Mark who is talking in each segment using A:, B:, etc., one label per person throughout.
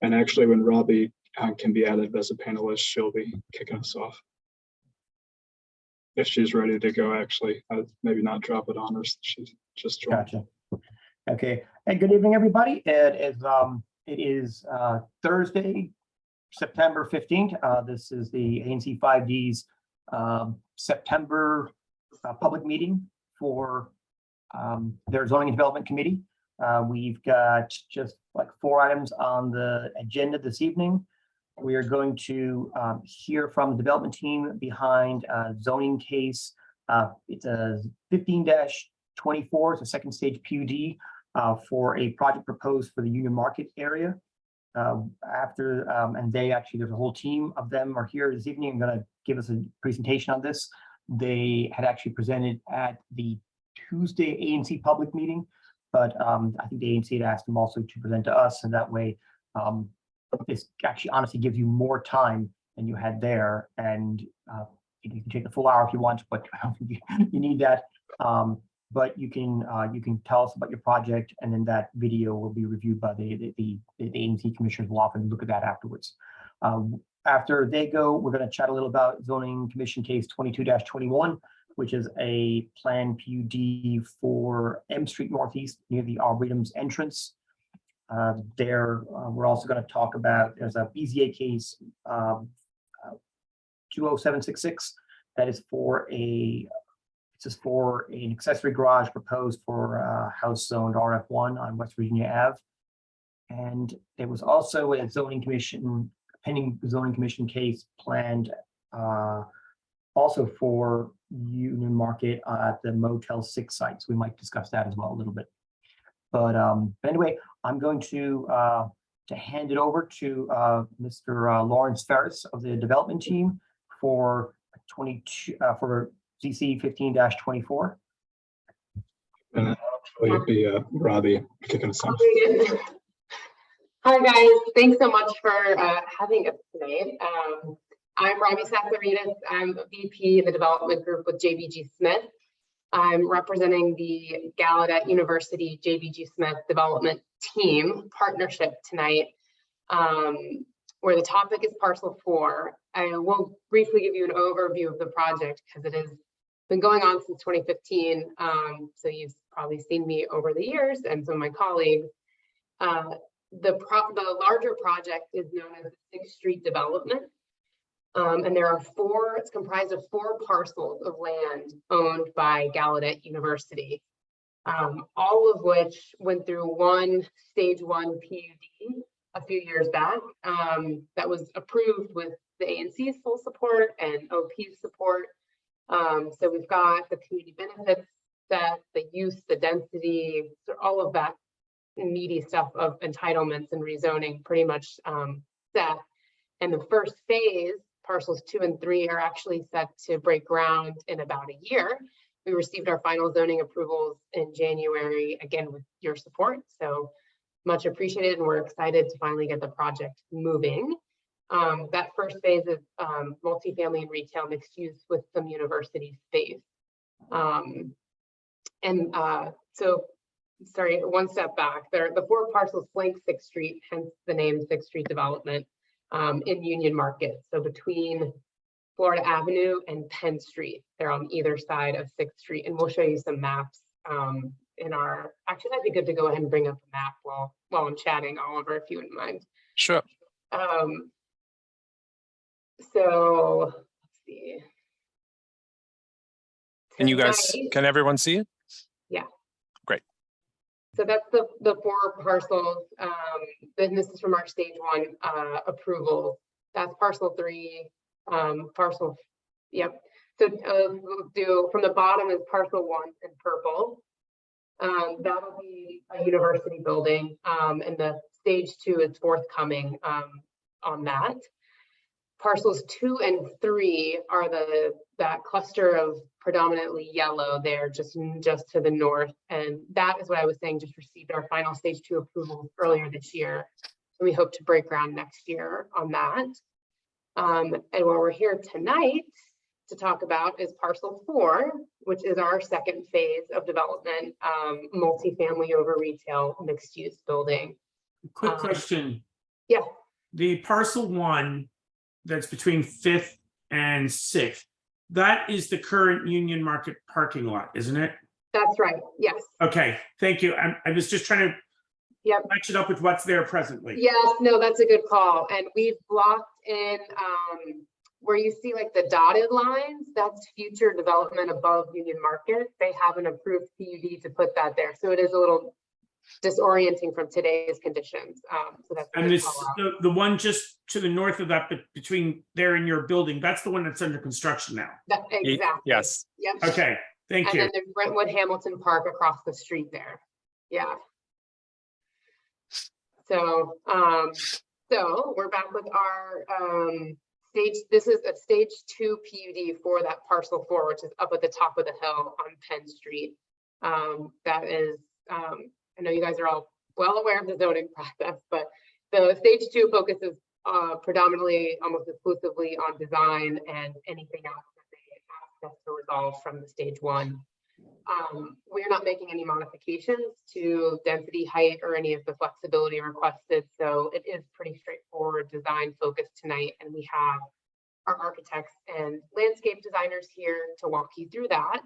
A: And actually, when Robbie can be added as a panelist, she'll be kicking us off. If she's ready to go, actually, maybe not drop it on her. She's just joined.
B: Gotcha. Okay. And good evening, everybody. It is Thursday, September 15th. This is the ANC 5D's September public meeting for their Zoning and Development Committee. We've got just like 4 items on the agenda this evening. We are going to hear from the development team behind zoning case. It's a 15-24, it's a second stage PUD for a project proposed for the Union Market area. And there's a whole team of them are here this evening and going to give us a presentation on this. They had actually presented at the Tuesday ANC public meeting, but I think the ANC had asked them also to present to us, and that way this actually honestly gives you more time than you had there, and you can take the full hour if you want, but I don't think you need that. But you can tell us about your project, and then that video will be reviewed by the ANC commissioners. Will often look at that afterwards. After they go, we're going to chat a little about zoning commission case 22-21, which is a planned PUD for M Street Northeast near the Arboretum's entrance. We're also going to talk about, there's a BZA case 20766 that is for an accessory garage proposed for house zoned RF1 on West Virginia Ave. And there was also a pending zoning commission case planned also for Union Market at the Motel 6 sites. We might discuss that as well a little bit. But anyway, I'm going to hand it over to Mr. Lawrence Ferris of the development team for ZC 15-24.
A: And then it'll be Robbie kicking us off.
C: Hi guys, thanks so much for having us tonight. I'm Robbie Sassarides. I'm a VP in the development group with JBG Smith. I'm representing the Gallaudet University JBG Smith development team partnership tonight, where the topic is Parcel 4. I will briefly give you an overview of the project because it has been going on since 2015. So you've probably seen me over the years and some of my colleagues. The larger project is known as the 6th Street development. And there are it's comprised of 4 parcels of land owned by Gallaudet University, all of which went through stage 1 PUD a few years back that was approved with the ANC's full support and OP's support. So we've got the community benefits set, the use, the density, all of that meaty stuff of entitlements and rezoning pretty much set. And the first phase, parcels 2 and 3, are actually set to break ground in about a year. We received our final zoning approvals in January, again with your support, so much appreciated, and we're excited to finally get the project moving. That first phase is multifamily and retail mixed use with some university space. Sorry, one step back. The 4 parcels flank 6th Street, hence the name 6th Street Development. In Union Market, so between Florida Avenue and Penn Street. They're on either side of 6th Street, and we'll show you some maps actually that'd be good to go ahead and bring up a map while I'm chatting, Oliver, if you wouldn't mind.
D: Sure.
C: So let's see.
D: Can everyone see it?
C: Yeah.
D: Great.
C: So that's the 4 parcels. Then this is from our stage 1 approval. That's parcel 3, yep. So we'll do from the bottom is parcel 1 in purple. That'll be a university building, and the stage 2 is forthcoming on that. Parcels 2 and 3 are that cluster of predominantly yellow there, just to the north, and that is what I was saying. Just received our final stage 2 approval earlier this year, and we hope to break ground next year on that. And what we're here tonight to talk about is parcel 4, which is our second phase of development, multifamily over retail mixed use building.
E: Quick question.
C: Yeah.
E: The parcel 1 that's between 5th and 6th, that is the current Union Market parking lot, isn't it?
C: That's right. Yes.
E: Okay, thank you. I was just trying to
C: Yep.
E: match it up with what's there presently.
C: Yes, no, that's a good call. And we've blocked in where you see like the dotted lines, that's future development above Union Market. They have an approved PUD to put that there. So it is a little disorienting from today's conditions. So that's a
E: And
C: good
E: this,
C: call out.
E: the one just to the north of that, but between there and your building, that's the one that's under construction now.
C: Exactly.
D: Yes.
C: Yep.
E: Okay, thank
C: And
E: you.
C: then there's Brentwood Hamilton Park across the street there. Yeah. So, we're back with our this is a stage 2 PUD for that parcel 4, which is up at the top of the hill on Penn Street. That is, I know you guys are all well aware of the zoning process, but the stage 2 focuses predominantly, almost exclusively on design and anything else that they ask us to resolve from the stage 1. We're not making any modifications to density, height, or any of the flexibility requested. So it is pretty straightforward design focus tonight. And we have our architects and landscape designers here to walk you through that.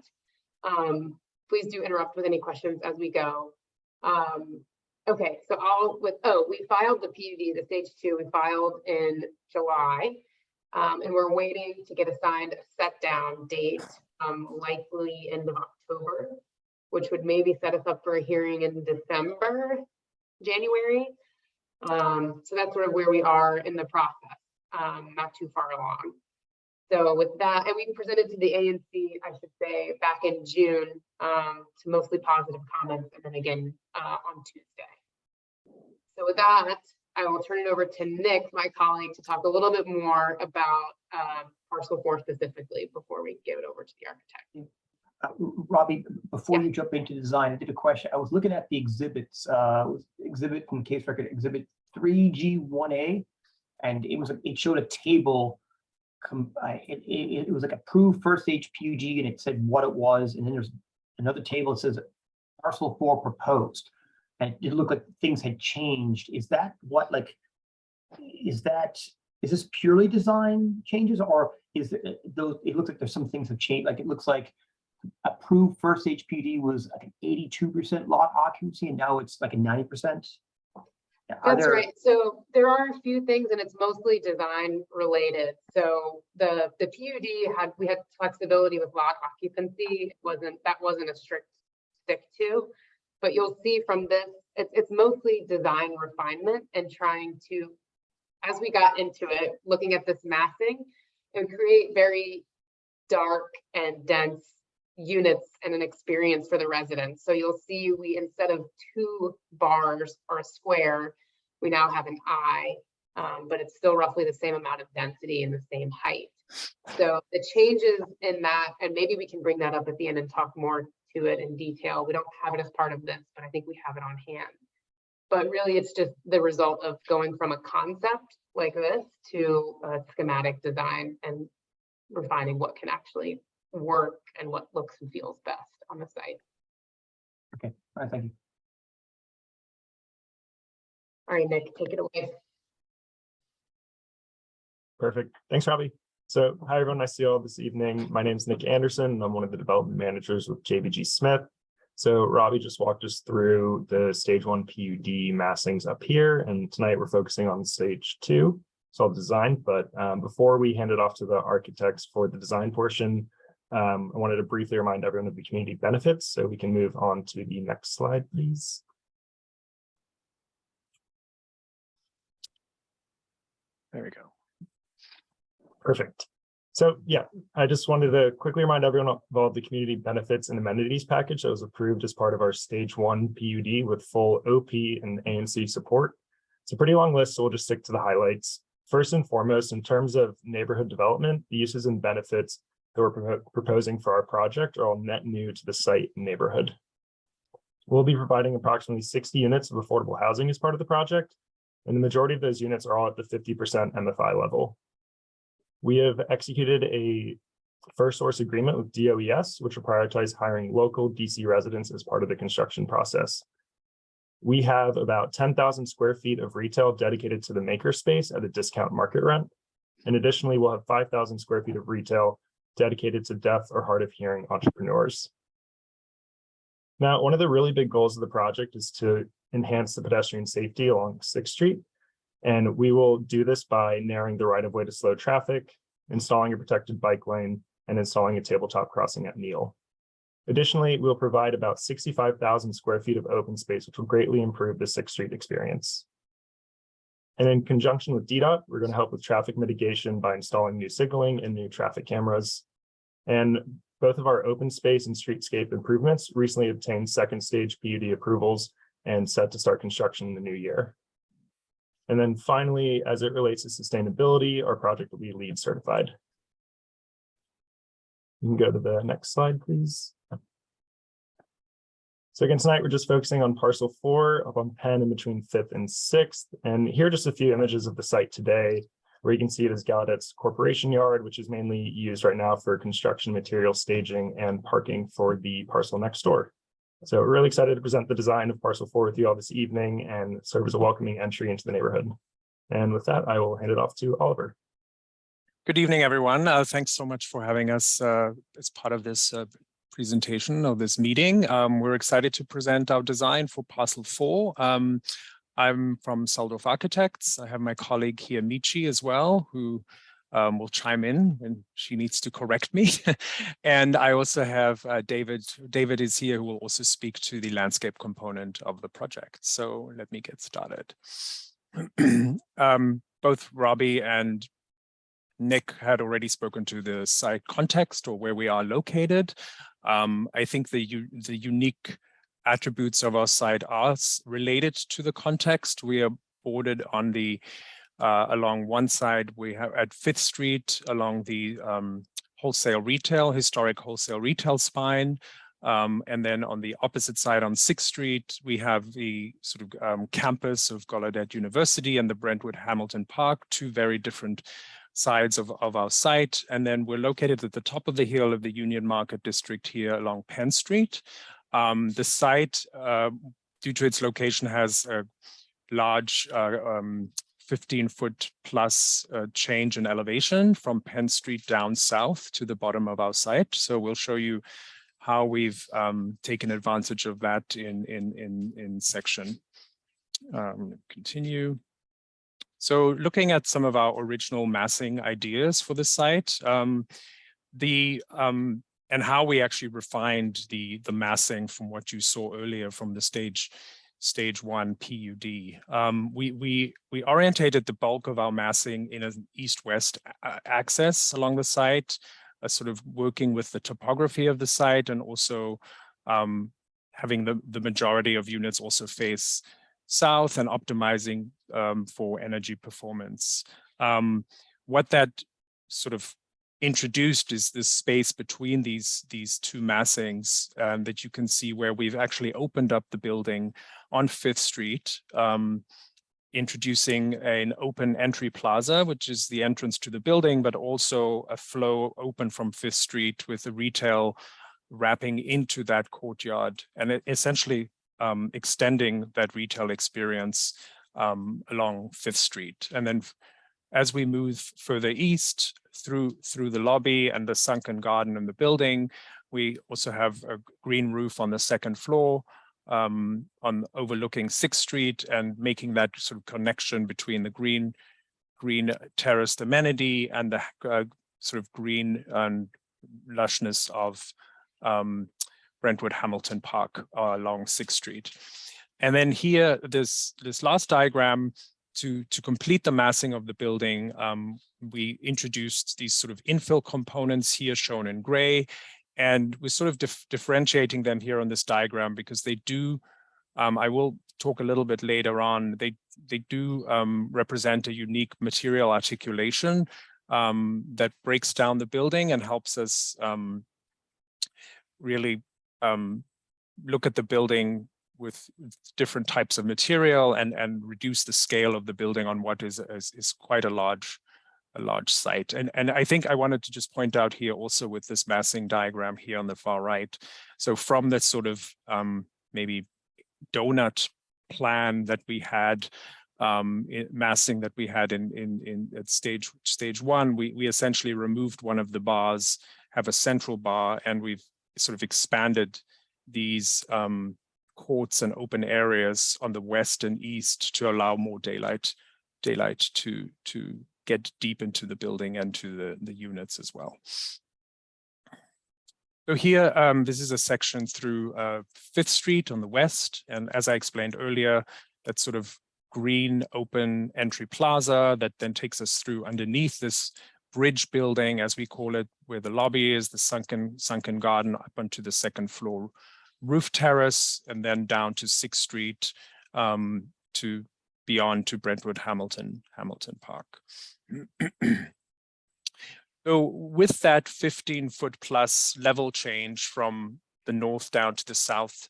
C: Please do interrupt with any questions as we go. Okay, so we filed the PUD, the stage 2, we filed in July. And we're waiting to get assigned a set down date, likely end of October, which would maybe set us up for a hearing in December, January. So that's sort of where we are in the process, not too far along. So with that, and we presented to the ANC, I should say, back in June, to mostly positive comments, and then again on Tuesday. So with that, I will turn it over to Nick, my colleague, to talk a little bit more about parcel 4 specifically before we give it over to the architect.
B: Robbie, before
C: Yeah.
B: you jump into design, I did a question. I was looking at the exhibits, exhibit from case record, exhibit 3G1A, and it showed a table. It was like approved first stage PUD, and it said what it was, and then there's another table that says parcel 4 proposed, and it looked like things had changed. Is that what, like, is this purely design changes, or is it those? It looks like there's some things have changed. Like it looks like approved first stage PUD was like an 82% lot occupancy, and now it's like a 90%.
C: That's right. So there are a few things, and it's mostly design related. So the PUD we had flexibility with lot occupancy. That wasn't a strict stick to, but you'll see from this, it's mostly design refinement and trying to, as we got into it, looking at this massing and create very dark and dense units and an experience for the residents. So you'll see we, instead of 2 bars or a square, we now have an eye, but it's still roughly the same amount of density and the same height. So the changes in that, and maybe we can bring that up at the end and talk more to it in detail. We don't have it as part of this, but I think we have it on hand. But really, it's just the result of going from a concept like this to a schematic design and refining what can actually work and what looks and feels best on the site.
B: Okay, all right, thank you.
C: All right, Nick, take it away.
F: Perfect. Thanks, Robbie. So hi, everyone. Nice to see you all this evening. My name is Nick Anderson, and I'm one of the development managers with JVG Smith. So Robbie just walked us through the stage 1 PUD massings up here, and tonight we're focusing on stage 2, it's all design. But before we hand it off to the architects for the design portion, I wanted to briefly remind everyone of the community benefits, so we can move on to the next slide, please.
D: There we go.
F: Perfect. So yeah, I just wanted to quickly remind everyone of all the community benefits and amenities package that was approved as part of our stage 1 PUD with full OP and ANC support. It's a pretty long list, so we'll just stick to the highlights. First and foremost, in terms of neighborhood development, the uses and benefits that we're proposing for our project are all net new to the site and neighborhood. We'll be providing approximately 60 units of affordable housing as part of the project, and the majority of those units are all at the 50% MFI level. We have executed a first source agreement with DOES, which will prioritize hiring local DC residents as part of the construction process. We have about 10,000 square feet of retail dedicated to the makerspace at a discount market rent. And additionally, we'll have 5,000 square feet of retail dedicated to deaf or hard of hearing entrepreneurs. Now, one of the really big goals of the project is to enhance the pedestrian safety along 6th Street. And we will do this by narrowing the right-of-way to slow traffic, installing a protected bike lane, and installing a tabletop crossing at Neal. Additionally, we'll provide about 65,000 square feet of open space, which will greatly improve the 6th Street experience. And in conjunction with DDOT, we're going to help with traffic mitigation by installing new signaling and new traffic cameras. And both of our open space and streetscape improvements recently obtained 2nd stage PUD approvals and set to start construction in the new year. And then finally, as it relates to sustainability, our project will be LEED certified. You can go to the next slide, please. So again, tonight we're just focusing on parcel 4 up on Penn in between 5th and 6th. And here are just a few images of the site today, where you can see it as Gallaudet's corporation yard, which is mainly used right now for construction material staging and parking for the parcel next door. So we're really excited to present the design of parcel 4 with you all this evening and serve as a welcoming entry into the neighborhood. And with that, I will hand it off to Oliver.
G: Good evening, everyone. Thanks so much for having us as part of this presentation of this meeting. We're excited to present our design for parcel 4. I'm from Seldorf Architects. I have my colleague here, Michi, as well, who will chime in when she needs to correct me. And I also have David. David is here, who will also speak to the landscape component of the project. So let me get started. Both Robbie and Nick had already spoken to the site context or where we are located. I think the unique attributes of our site are related to the context. We are bordered on the along one side, we have at 5th Street along the historic wholesale retail spine. And then on the opposite side on 6th Street, we have the sort of campus of Gallaudet University and the Brentwood Hamilton Park, two very different sides of our site. And then we're located at the top of the hill of the Union Market District here along Penn Street. The site, due to its location, has a large 15-foot plus change in elevation from Penn Street down south to the bottom of our site. So we'll show you how we've taken advantage of that in section. Continue. So looking at some of our original massing ideas for the site, and how we actually refined the massing from what you saw earlier from the stage 1 PUD. We orientated the bulk of our massing in an east-west axis along the site, sort of working with the topography of the site and also having the majority of units also face south and optimizing for energy performance. What that sort of introduced is this space between these two massings that you can see where we've actually opened up the building on 5th Street, introducing an open entry plaza, which is the entrance to the building, but also a flow open from 5th Street with the retail wrapping into that courtyard and essentially extending that retail experience along 5th Street. And then as we move further east through the lobby and the sunken garden in the building, we also have a green roof on the 2nd floor on overlooking 6th Street and making that sort of connection between the green terraced amenity and the sort of green and lushness of Brentwood Hamilton Park along 6th Street. And then here, this last diagram, to complete the massing of the building, we introduced these sort of infill components here shown in gray, and we're sort of differentiating them here on this diagram because they do, I will talk a little bit later on, they do represent a unique material articulation that breaks down the building and helps us really look at the building with different types of material and reduce the scale of the building on what is quite a large site. And I think I wanted to just point out here also with this massing diagram here on the far right. So from this sort of maybe donut plan that we had, massing that we had in at stage one, we essentially removed one of the bars, have a central bar, and we've sort of expanded these courts and open areas on the west and east to allow more daylight to get deep into the building and to the units as well. So here, this is a section through 5th Street on the west. And as I explained earlier, that sort of green open entry plaza that then takes us through underneath this bridge building, as we call it, where the lobby is, the sunken garden up onto the 2nd floor roof terrace, and then down to 6th Street to beyond to Brentwood Hamilton Park. So with that 15-foot plus level change from the north down to the south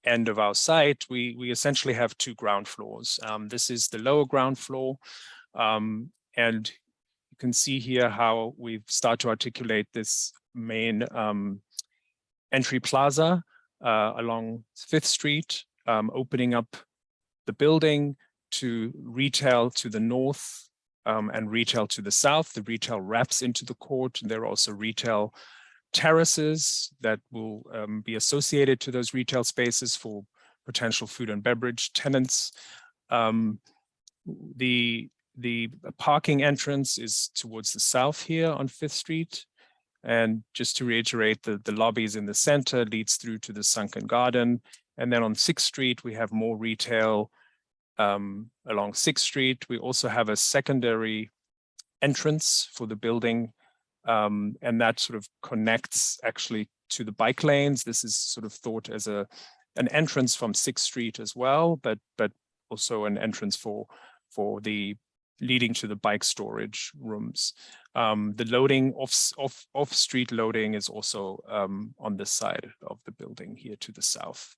G: end of our site, we essentially have 2 ground floors. This is the lower ground floor, and you can see here how we've started to articulate this main entry plaza along 5th Street, opening up the building to retail to the north and retail to the south. The retail wraps into the court, and there are also retail terraces that will be associated to those retail spaces for potential food and beverage tenants. The parking entrance is towards the south here on 5th Street. And just to reiterate, the lobby is in the center, leads through to the sunken garden. And then on 6th Street, we have more retail along 6th Street. We also have a secondary entrance for the building, and that sort of connects actually to the bike lanes. This is sort of thought as an entrance from 6th Street as well, but also an entrance for the leading to the bike storage rooms. The loading off-street loading is also on this side of the building here to the south.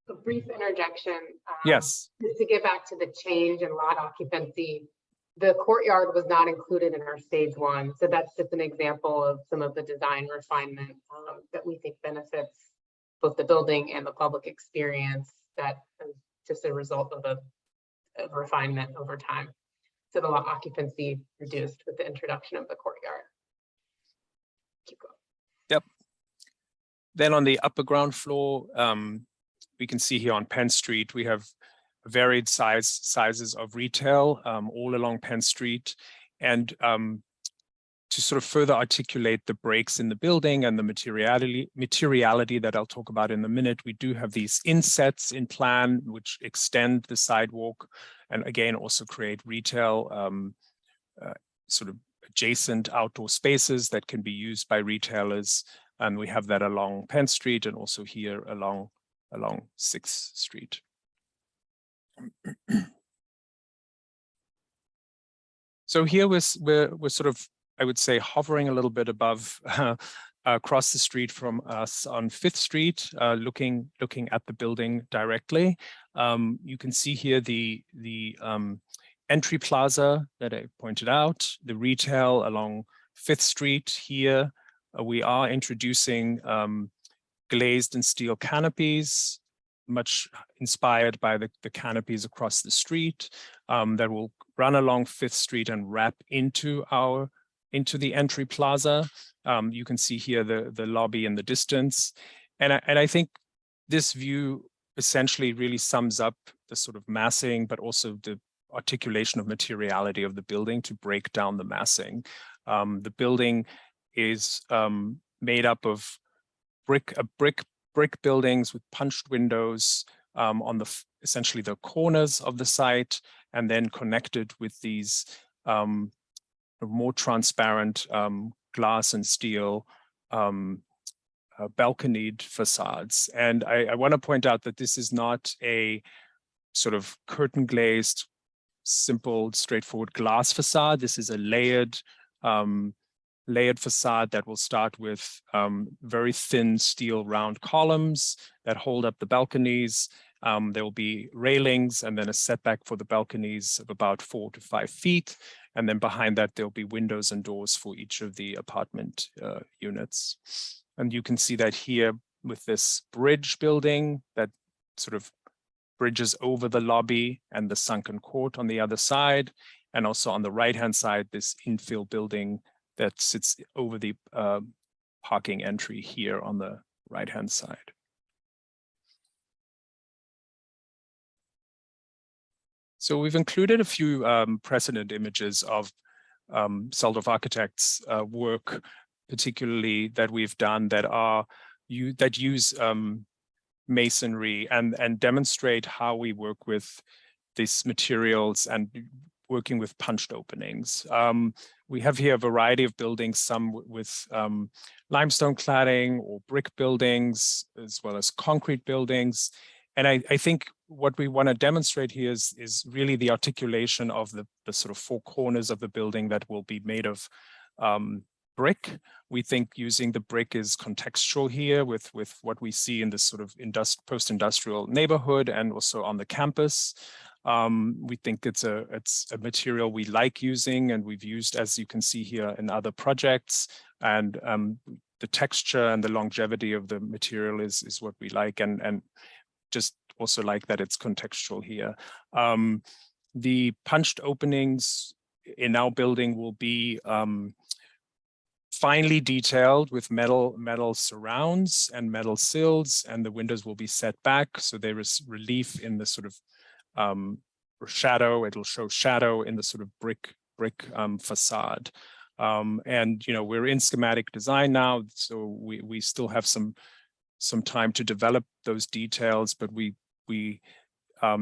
C: A brief interjection.
G: Yes.
C: Just to get back to the change in lot occupancy, the courtyard was not included in our stage 1. So that's just an example of some of the design refinement that we think benefits both the building and the public experience, that is just a result of a refinement over time. So the lot occupancy reduced with the introduction of the courtyard. Keep going.
G: Yep. Then on the upper ground floor, we can see here on Penn Street, we have varied sizes of retail all along Penn Street. And to sort of further articulate the breaks in the building and the materiality that I'll talk about in a minute, we do have these insets in plan which extend the sidewalk and again also create retail sort of adjacent outdoor spaces that can be used by retailers. And we have that along Penn Street and also here along 6th Street. So here we're sort of, I would say, hovering a little bit above across the street from us on 5th Street, looking at the building directly. You can see here the entry plaza that I pointed out, the retail along 5th Street here. We are introducing glazed and steel canopies, much inspired by the canopies across the street that will run along 5th Street and wrap into the entry plaza. You can see here the lobby in the distance. And I think this view essentially really sums up the sort of massing, but also the articulation of materiality of the building to break down the massing. The building is made up of brick buildings with punched windows on essentially the corners of the site, and then connected with these more transparent glass and steel balconied facades. And I want to point out that this is not a sort of curtain glazed, simple, straightforward glass facade. This is a layered facade that will start with very thin steel round columns that hold up the balconies. There will be railings and then a setback for the balconies of about 4 to 5 feet. And then behind that, there'll be windows and doors for each of the apartment units. And you can see that here with this bridge building that sort of bridges over the lobby and the sunken court on the other side. And also on the right-hand side, this infill building that sits over the parking entry here on the right-hand side. So we've included a few precedent images of Seldorf Architects' work, particularly that we've done that use masonry and demonstrate how we work with these materials and working with punched openings. We have here a variety of buildings, some with limestone cladding or brick buildings, as well as concrete buildings. And I think what we want to demonstrate here is really the articulation of the sort of four corners of the building that will be made of brick. We think using the brick is contextual here with what we see in this sort of post-industrial neighborhood and also on the campus. We think it's a material we like using and we've used, as you can see here, in other projects. And the texture and the longevity of the material is what we like, and just also like that it's contextual here. The punched openings in our building will be finely detailed with metal surrounds and metal sills, and the windows will be set back, so there is relief in the sort of shadow. It'll show shadow in the sort of brick facade. And we're in schematic design now, so we still have some time to develop those details, but we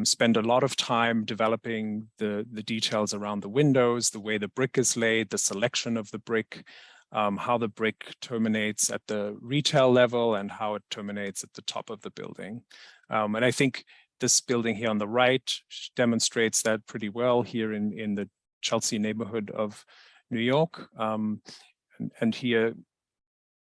G: spend a lot of time developing the details around the windows, the way the brick is laid, the selection of the brick, how the brick terminates at the retail level and how it terminates at the top of the building. And I think this building here on the right demonstrates that pretty well here in the Chelsea neighborhood of New York. And here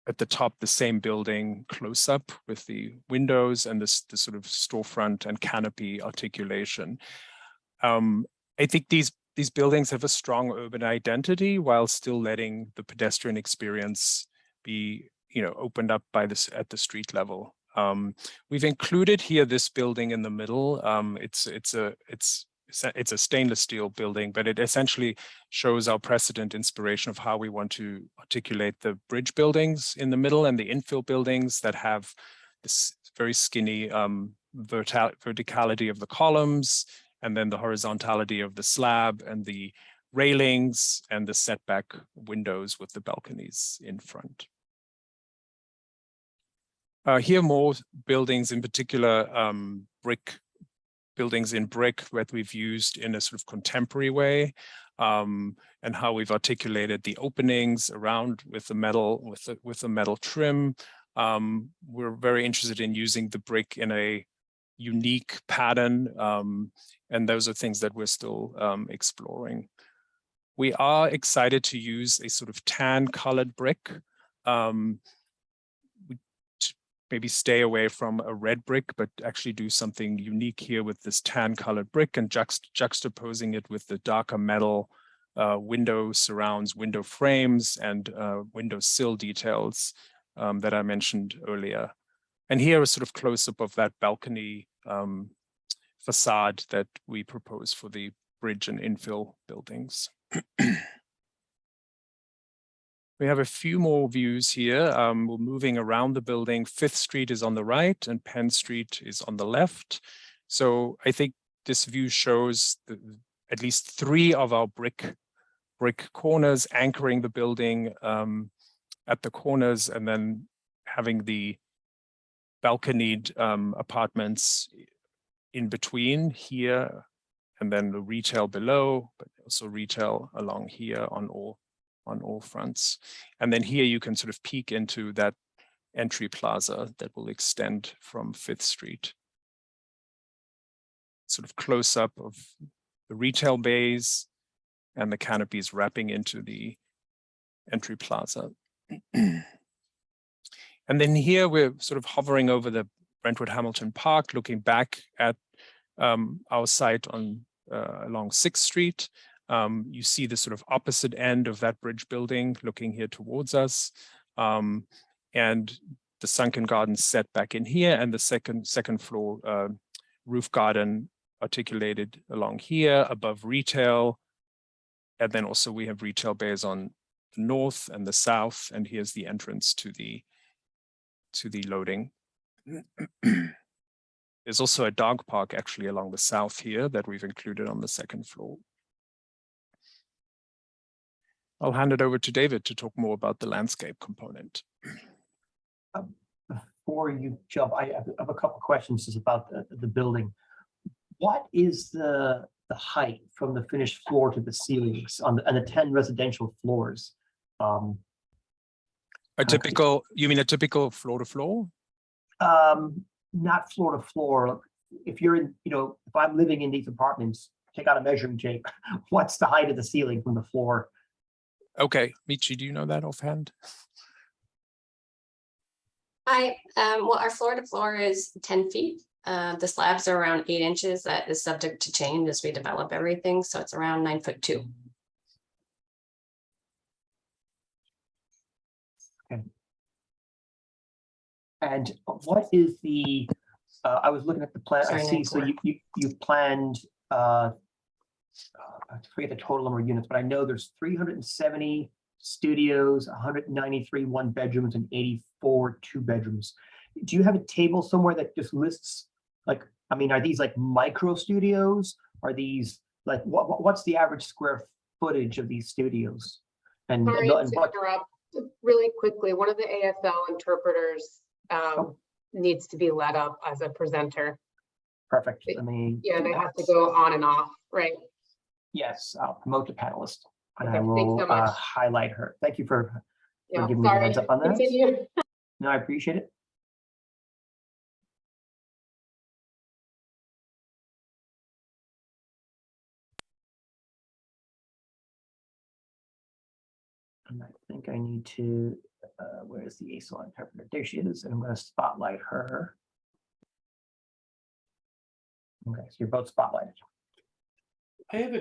G: at the top, the same building close up with the windows and the sort of storefront and canopy articulation. I think these buildings have a strong urban identity while still letting the pedestrian experience be, opened up by this at the street level. We've included here this building in the middle. It's a stainless steel building, but it essentially shows our precedent inspiration of how we want to articulate the bridge buildings in the middle and the infill buildings that have this very skinny verticality of the columns, and then the horizontality of the slab and the railings and the setback windows with the balconies in front. Here more buildings, in particular brick buildings in brick that we've used in a sort of contemporary way, and how we've articulated the openings around with the metal trim. We're very interested in using the brick in a unique pattern, and those are things that we're still exploring. We are excited to use a sort of tan colored brick. Maybe stay away from a red brick, but actually do something unique here with this tan colored brick and juxtaposing it with the darker metal window surrounds, window frames, and window sill details that I mentioned earlier. And here a sort of close-up of that balcony facade that we propose for the bridge and infill buildings. We have a few more views here. We're moving around the building. 5th Street is on the right and Penn Street is on the left. So I think this view shows at least 3 of our brick corners anchoring the building at the corners, and then having the balconied apartments in between here, and then the retail below, but also retail along here on all fronts. And then here you can sort of peek into that entry plaza that will extend from 5th Street. Sort of close up of the retail bays and the canopies wrapping into the entry plaza. And then here we're sort of hovering over the Brentwood Hamilton Park, looking back at our site on along 6th Street. You see the sort of opposite end of that bridge building looking here towards us, and the sunken garden set back in here, and the second floor roof garden articulated along here above retail. And then also we have retail bays on the north and the south, and here's the entrance to the loading. There's also a dog park actually along the south here that we've included on the second floor. I'll hand it over to David to talk more about the landscape component.
B: Before you jump, I have a couple questions just about the building. What is the height from the finished floor to the ceilings on the 10 residential floors?
G: A typical, you mean a typical floor to floor?
B: Not floor to floor. If you're in, if I'm living in these apartments, take out a measuring tape. What's the height of the ceiling from the floor?
G: Okay, Michi, do you know that offhand?
H: Hi, well, our floor to floor is 10 feet. The slabs are around 8 inches. That is subject to change as we develop everything. So it's around 9'2".
B: Okay. And what is the, I was looking at the plan, I
H: Sorry,
B: see, so you planned, I forget the total number of units, but I know there's 370 studios, 193 one bedrooms, and 84 two bedrooms. Do you have a table somewhere that just lists, like, I mean, are these like micro studios? Are these like, what's the average square footage of these studios? And,
C: Sorry
B: and
C: to
B: what,
C: interrupt really quickly. One of the ASL interpreters needs to be let up as a presenter.
B: perfect, let me.
C: Yeah,
B: do
C: they
B: that.
C: have to go on and off, right?
B: Yes, I'll promote the panelist, and I
C: Okay, thanks
B: will
C: so much.
B: highlight her. Thank you for
C: Yeah,
B: giving me the
C: sorry.
B: heads up on that.
C: Continue.
B: No, I appreciate it. And I think I need to, where's the ASL interpreter? There she is, and I'm going to spotlight her. Okay, so you're both spotlighted.
E: I have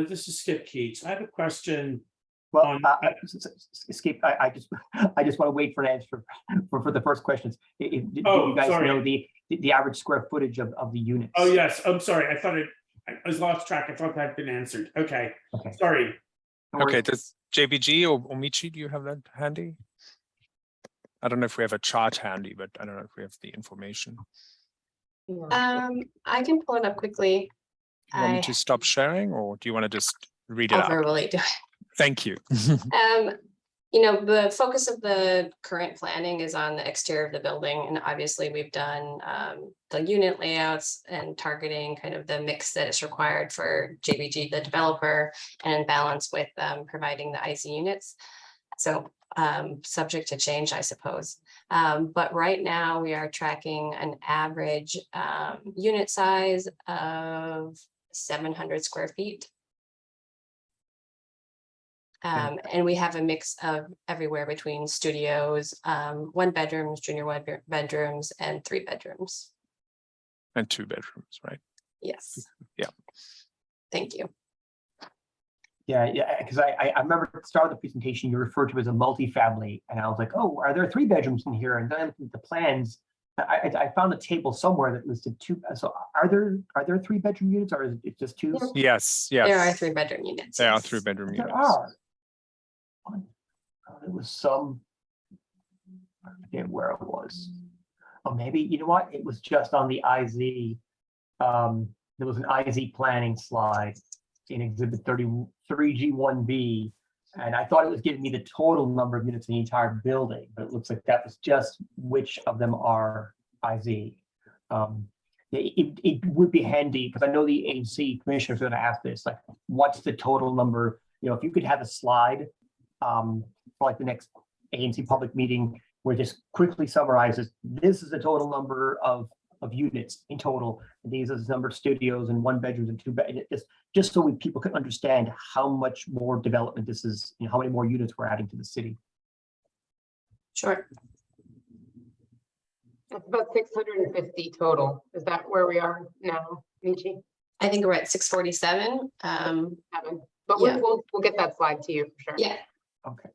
E: this is Skip Keats. I have a question.
B: Well, Skip, I just want to wait for an answer for the first questions. Do you guys
E: sorry.
B: know the average square footage of the units?
E: Oh, yes, I'm sorry. I thought I was lost track. I thought that had been answered. Okay,
B: Okay.
E: sorry.
B: No worries.
G: Okay, does JBG or Michi, do you have that handy? I don't know if we have a chart handy, but I don't know if we have the information.
H: I can pull it up quickly.
G: Do you want me to stop sharing, or do you want to just read it
H: I'll
G: out?
H: verbally do it.
G: Thank you.
H: The focus of the current planning is on the exterior of the building, and obviously we've done the unit layouts and targeting kind of the mix that is required for JBG, the developer, and in balance with providing the IC units. So subject to change, I suppose. But right now we are tracking an average unit size of 700 square feet. And we have a mix of everywhere between studios, 1 bedrooms, junior 1 bedrooms, and 3 bedrooms.
G: And 2 bedrooms, right?
H: Yes.
G: Yeah.
H: Thank you.
B: Yeah, because I remember at the start of the presentation, you referred to as a multifamily, and I was like, oh, are there 3 bedrooms in here? And then the plans, I found a table somewhere that listed 2. So are there 3 bedroom units, or is it just 2?
G: Yes, yes.
H: There are 3 bedroom units.
G: There are
H: yes.
G: 3 bedroom
B: There
G: units.
B: are. There was some, I forget where it was. Oh, maybe, you know what? It was just on the IZ. There was an IZ planning slide in exhibit 33G1B. And I thought it was giving me the total number of units in the entire building, but it looks like that was just which of them are IZ. It would be handy, because I know the ANC commissioner is going to ask this, like, what's the total number? If you could have a slide for like the next ANC public meeting where it just quickly summarizes, this is the total number of units in total, and these are the number of studios and 1 bedrooms and 2 bedrooms, just so people can understand how much more development this is, how many more units we're adding to the city.
H: Sure.
C: It's about 650 total. Is that where we are now, Michi?
H: I think we're at 647.
C: 7. But
H: Yeah.
C: we'll get that slide to you for sure.
H: Yeah.
B: Okay,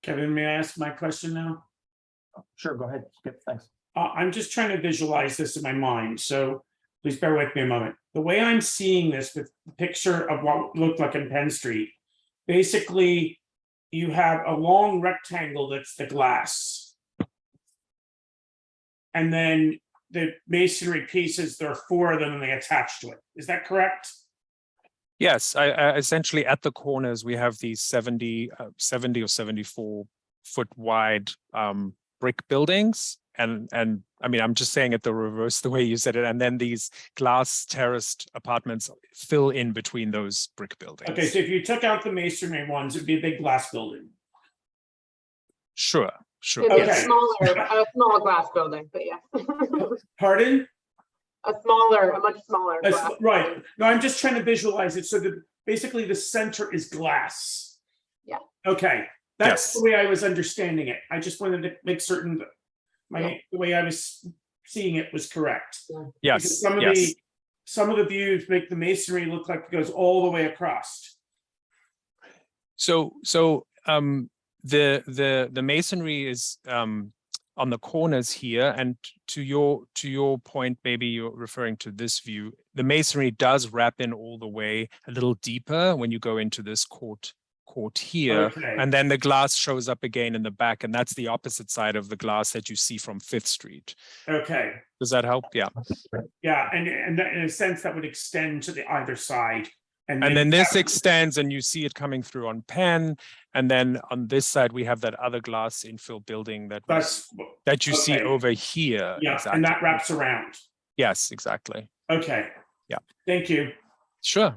E: Kevin, may I ask my question now?
B: sure, go ahead, Skip, thanks.
E: I'm just trying to visualize this in my mind, so please bear with me a moment. The way I'm seeing this with the picture of what looked like in Penn Street, basically, you have a long rectangle that's the glass. And then the masonry pieces, there are 4 of them and they attach to it. Is that correct?
G: Yes, I essentially at the corners, we have these 70 or 74 foot wide brick buildings. And I mean, I'm just saying it the reverse, the way you said it. And then these glass terraced apartments fill in between those brick buildings.
E: Okay, so if you took out the masonry ones, it'd be a big glass building.
G: Sure, sure.
C: It'd be
E: Okay.
C: a small glass building, but yeah.
E: Pardon?
C: A much smaller. glass
E: Right.
C: building.
E: No, I'm just trying to visualize it. So basically the center is glass.
C: Yeah.
E: Okay, that's
G: Yes.
E: the way I was understanding it. I just wanted to make certain that the way I was seeing it was correct.
G: Yes,
E: Because
G: yes.
E: some of the views make the masonry look like it goes all the way across.
G: So the masonry is on the corners here, and to your point, maybe you're referring to this view. The masonry does wrap in all the way a little deeper when you go into this court here,
E: Okay.
G: and then the glass shows up again in the back, and that's the opposite side of the glass that you see from 5th Street.
E: Okay.
G: Does that help? Yeah.
E: Yeah, and that, in a sense, that would extend to the either side.
G: And then this extends and you see it coming through on Penn. And then on this side, we have that other glass infill building that you see
E: okay.
G: over here.
E: Yeah,
G: exactly.
E: and that wraps around.
G: Yes, exactly.
E: Okay.
G: Yeah.
E: Thank you.
G: Sure.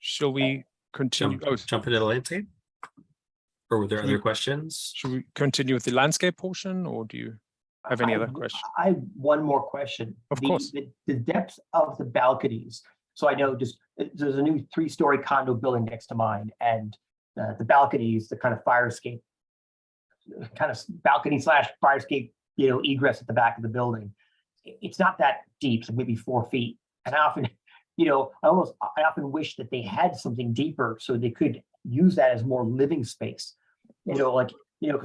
G: Shall we continue?
I: Jump into the landscape? Or were there
G: Should we-
I: other questions?
G: Should we continue with the landscape portion, or do you have any other questions?
B: I have one more question.
G: Of course.
B: The depth of the balconies. So I know there's a new 3-story condo building next to mine, and the balconies, the kind of fire escape, kind of balcony / fire escape, egress at the back of the building. It's not that deep, so maybe 4 feet. And I often, I often wish that they had something deeper so they could use that as more living space. Because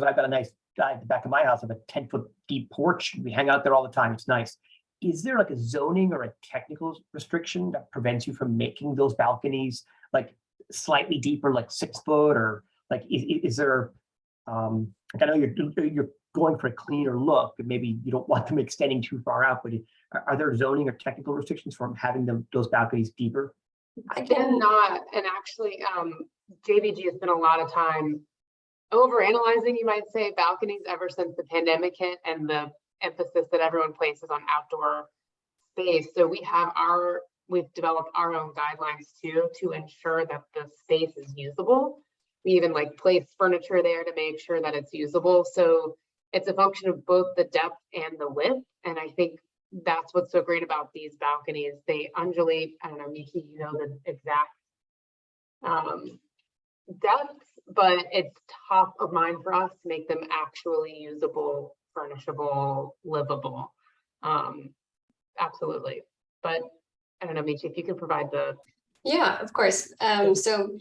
B: I've got a nice guy at the back of my house, I have a 10-foot deep porch. We hang out there all the time. It's nice. Is there like a zoning or a technical restriction that prevents you from making those balconies like slightly deeper, like 6 foot, or like is there? Like I know you're going for a cleaner look, but maybe you don't want them extending too far out. But are there zoning or technical restrictions from having those balconies deeper?
C: Again, not, and actually, JVG has spent a lot of time overanalyzing, you might say, balconies ever since the pandemic hit and the emphasis that everyone places on outdoor space. So we've developed our own guidelines too, to ensure that the space is usable. We even place furniture there to make sure that it's usable. So it's a function of both the depth and the width. And I think that's what's so great about these balconies. They undulate. I don't know, Miki, the exact depth, but it's top of mind for us to make them actually usable, furnishable, livable. Absolutely. But I don't know, Michi, if you could provide the.
H: Yeah, of course. So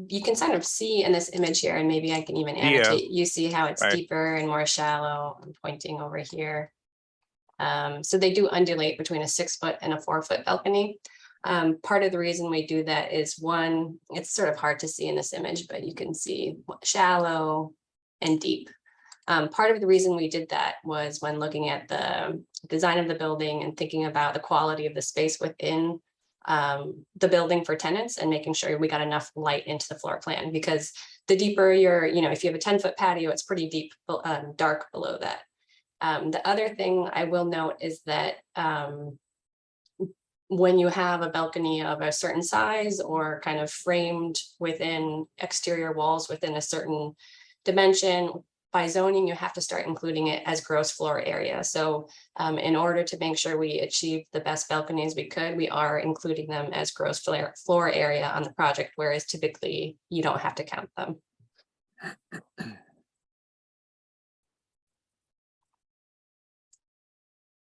H: you can kind of see in this image here, and maybe I can even annotate, you see how it's deeper and more shallow. I'm pointing over here. So they do undulate between a 6 foot and a 4 foot balcony. Part of the reason we do that is, one, it's sort of hard to see in this image, but you can see shallow and deep. Part of the reason we did that was when looking at the design of the building and thinking about the quality of the space within the building for tenants, and making sure we got enough light into the floor plan, because the deeper if you have a 10-foot patio, it's pretty deep, dark below that. The other thing I will note is that when you have a balcony of a certain size or kind of framed within exterior walls within a certain dimension, by zoning, you have to start including it as gross floor area. So in order to make sure we achieve the best balconies we could, we are including them as gross floor area on the project, whereas typically you don't have to count them.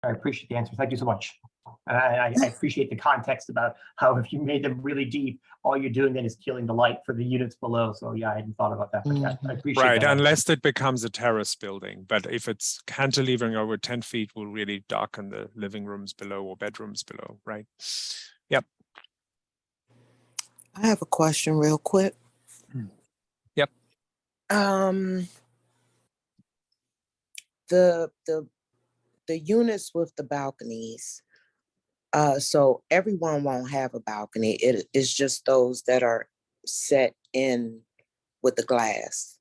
B: I appreciate the answer. Thank you so much. And I appreciate the context about how if you made them really deep, all you're doing then is killing the light for the units below. So yeah, I hadn't thought about that, but yeah, I appreciate
G: Right,
B: that.
G: unless it becomes a terrace building, but if it's cantilevering over 10 feet, will really darken the living rooms below or bedrooms below, right? Yep.
J: I have a question real quick.
G: Yep.
J: The units with the balconies, so everyone won't have a balcony. It is just those that are set in with the glass.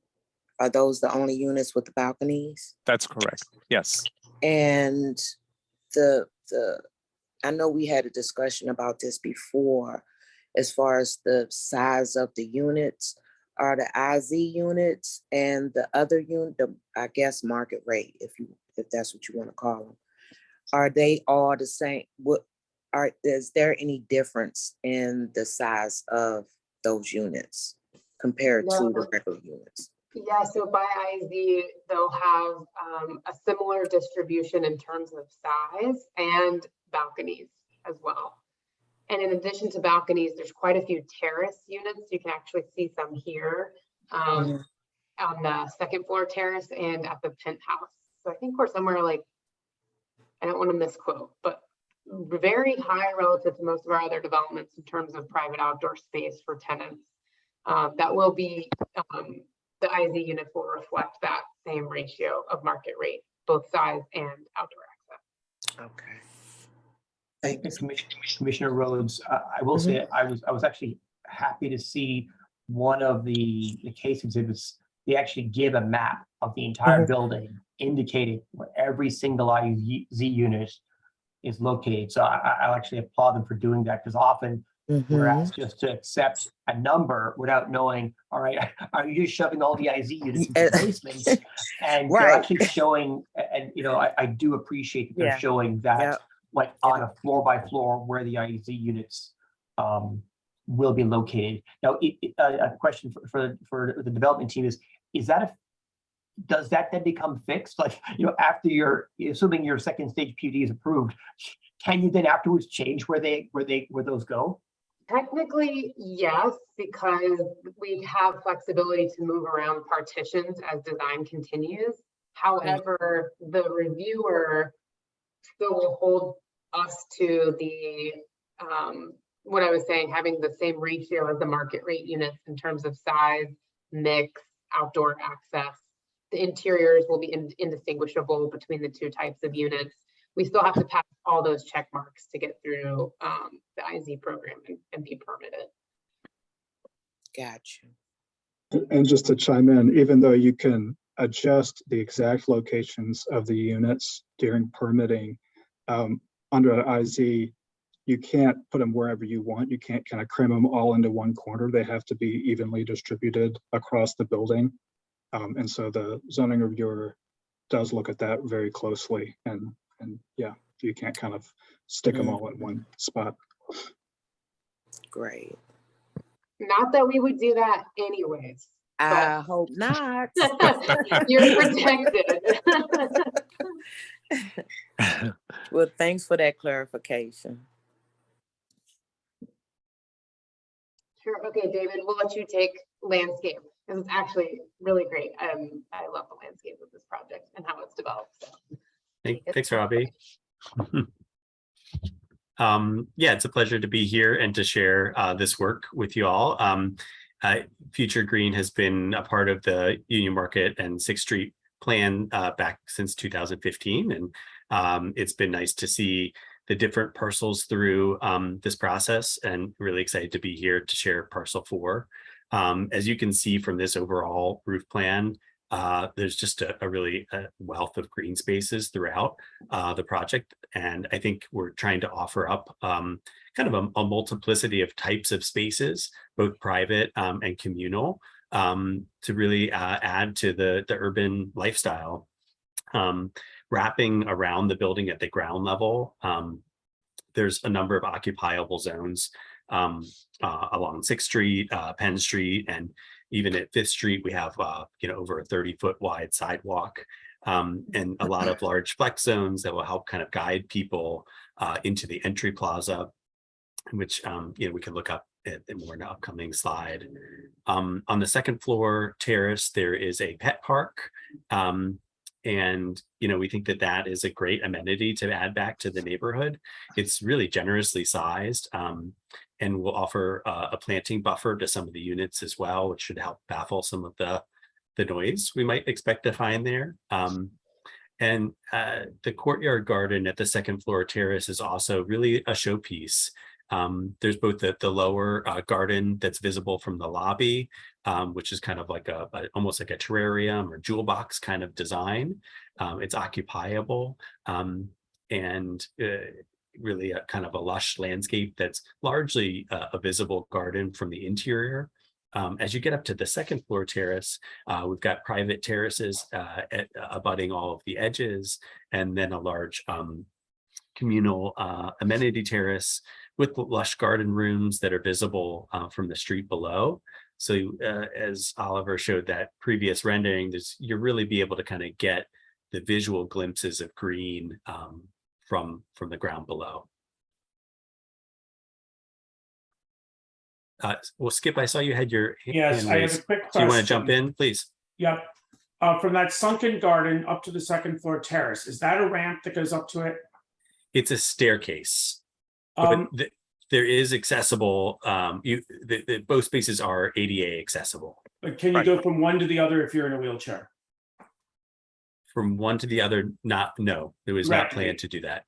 J: Are those the only units with the balconies?
G: That's correct. Yes.
J: And I know we had a discussion about this before, as far as the size of the units. Are the IZ units and the other unit, I guess market rate, if that's what you want to call them, are they all the same? Is there any difference in the size of those units compared to the regular units?
C: Yeah, so by IZ, they'll have a similar distribution in terms of size and balconies as well. And in addition to balconies, there's quite a few terrace units. You can actually see some here on the second floor terrace and at the penthouse. So I think we're somewhere like, I don't want to misquote, but very high relative to most of our other developments in terms of private outdoor space for tenants. That will be, the IZ units will reflect that same ratio of market rate, both size and outdoor access.
J: Okay.
B: Thanks, Commissioner Rhodes. I will say I was actually happy to see one of the case exhibits. They actually give a map of the entire building, indicating where every single IZ unit is located. So I'll actually applaud them for doing that, because often we're asked just to accept a number without knowing, all right, are you just shoving all the IZ units into the basements? And they're actually showing, and I do appreciate that they're showing that, like on a floor by floor where the IZ units will be located. Now, a question for the development team is that does that then become fixed? Like, after assuming your second stage PUD is approved, can you then afterwards change where those go?
C: Technically, yes, because we have flexibility to move around partitions as design continues. However, the reviewer still will hold us to the what I was saying, having the same ratio as the market rate units in terms of size, mix, outdoor access. The interiors will be indistinguishable between the two types of units. We still have to pass all those check marks to get through the IZ program and be permitted.
J: Gotcha.
A: And just to chime in, even though you can adjust the exact locations of the units during permitting, under an IZ, you can't put them wherever you want. You can't kind of cram them all into one corner. They have to be evenly distributed across the building. And so the zoning reviewer does look at that very closely. And yeah, you can't kind of stick them all in one spot.
J: Great.
C: Not that we would do that anyways.
J: I hope not.
C: You're protected.
J: Well, thanks for that clarification.
C: Sure. Okay, David, we'll let you take landscape. This is actually really great. I love the landscape of this project and how it's developed. So.
I: Thanks, Robbie. Yeah, it's a pleasure to be here and to share this work with you all. Future Green has been a part of the Union Market and 6th Street plan back since 2015, and it's been nice to see the different parcels through this process, and really excited to be here to share Parcel 4. As you can see from this overall roof plan, there's just a really wealth of green spaces throughout the project. And I think we're trying to offer up kind of a multiplicity of types of spaces, both private and communal, to really add to the urban lifestyle. Wrapping around the building at the ground level, there's a number of occupiable zones along 6th Street, Penn Street, and even at 5th Street, we have over a 30-foot wide sidewalk, and a lot of large flex zones that will help kind of guide people into the entry plaza, which we can look up at more in an upcoming slide. On the second floor terrace, there is a pet park. And we think that that is a great amenity to add back to the neighborhood. It's really generously sized, and will offer a planting buffer to some of the units as well, which should help baffle some of the noise we might expect to find there. And the courtyard garden at the second floor terrace is also really a showpiece. There's both the lower garden that's visible from the lobby, which is kind of like almost like a terrarium or jewel box kind of design. It's occupiable, and really a kind of a lush landscape that's largely a visible garden from the interior. As you get up to the second floor terrace, we've got private terraces abutting all of the edges, and then a large communal amenity terrace with lush garden rooms that are visible from the street below. So as Oliver showed that previous rendering, you'll really be able to kind of get the visual glimpses of green from the ground below. Well, Skip, I saw you had your hand
E: Yes, I have
I: raised.
E: a quick question.
I: Do you want to jump in, please?
E: Yep. From that sunken garden up to the second floor terrace, is that a ramp that goes up to it?
I: It's a staircase. But there is accessible. Both spaces are ADA accessible.
E: But can you go from one to the other if you're in a wheelchair?
I: From one to the other, no, it was not planned to do that.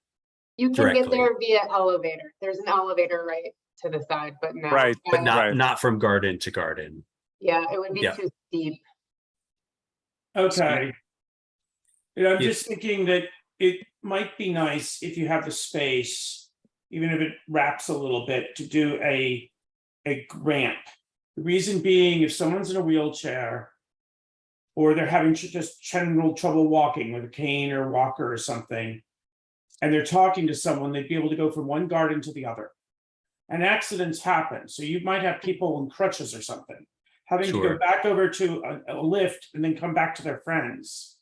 C: You can
I: Directly.
C: get there via elevator. There's an elevator right to the side, but no.
G: Right,
I: But not from garden to garden.
C: Yeah, it would be too steep.
E: Okay. Yeah, I'm just thinking that it might be nice if you have the space, even if it wraps a little bit, to do a ramp. The reason being, if someone's in a wheelchair or they're having just general trouble walking with a cane or walker or something, and they're talking to someone, they'd be able to go from one garden to the other. And accidents happen. So you might have people in crutches or something, having to go back over to a lift and then come back to their friends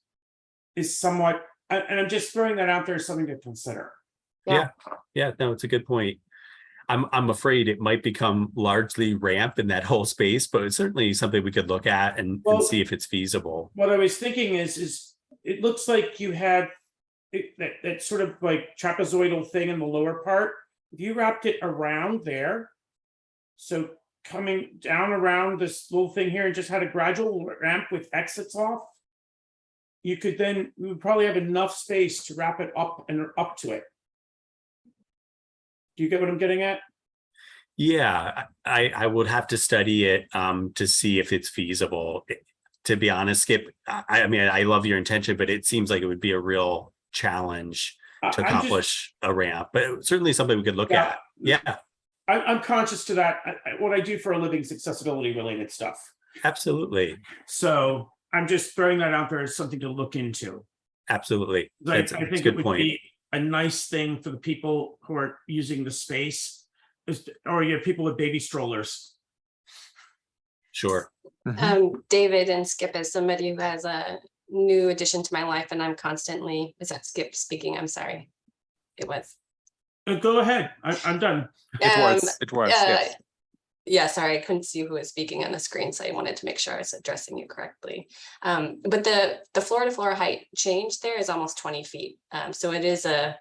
E: is somewhat, and I'm just throwing that out there as something to consider.
I: Yeah, no, it's a good point. I'm afraid it might become largely ramp in that whole space, but it's certainly something we could look at and see if it's feasible.
E: What I was thinking is it looks like you had that sort of like trapezoidal thing in the lower part. If you wrapped it around there, so coming down around this little thing here and just had a gradual ramp with exits off, you would probably have enough space to wrap it up and up to it. Do you get what I'm getting at?
I: Yeah, I would have to study it to see if it's feasible. To be honest, Skip, I mean, I love your intention, but it seems like it would be a real challenge to accomplish a ramp, but certainly something we could look at. Yeah.
E: I'm conscious to that. What I do for a living is accessibility related stuff.
I: Absolutely.
E: So I'm just throwing that out there as something to look into.
I: Absolutely.
E: I think it would be a nice thing for the people who are using the space, or you have people with baby strollers.
I: Sure.
H: David and Skip, as somebody who has a new addition to my life, and I'm constantly, is that Skip speaking? I'm sorry. It was.
E: Go ahead. I'm done.
G: It was, yes.
H: Yeah, sorry, I couldn't see who was speaking on the screen, so I wanted to make sure I was addressing you correctly. But the floor to floor height change there is almost 20 feet. So it is a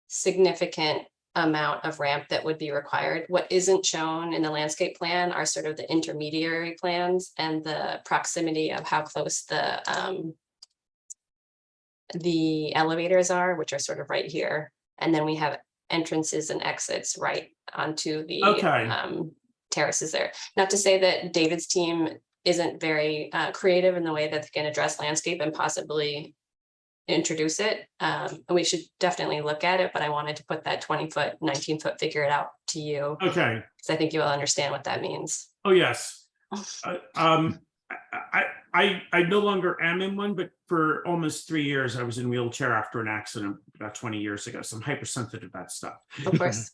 H: significant amount of ramp that would be required. What isn't shown in the landscape plan are sort of the intermediary plans and the proximity of how close the elevators are, which are sort of right here. And then we have entrances and exits right onto the terraces there. Not to say that David's team isn't very creative in the way that they can address landscape and possibly introduce it. And we should definitely look at it, but I wanted to put that 20-foot, 19-foot figure it out to you.
E: Okay.
H: Because I think you will understand what that means.
E: Oh, yes. I no longer am in one, but for almost 3 years, I was in a wheelchair after an accident about 20 years ago. So I'm hypersensitive to that stuff.
H: Of course.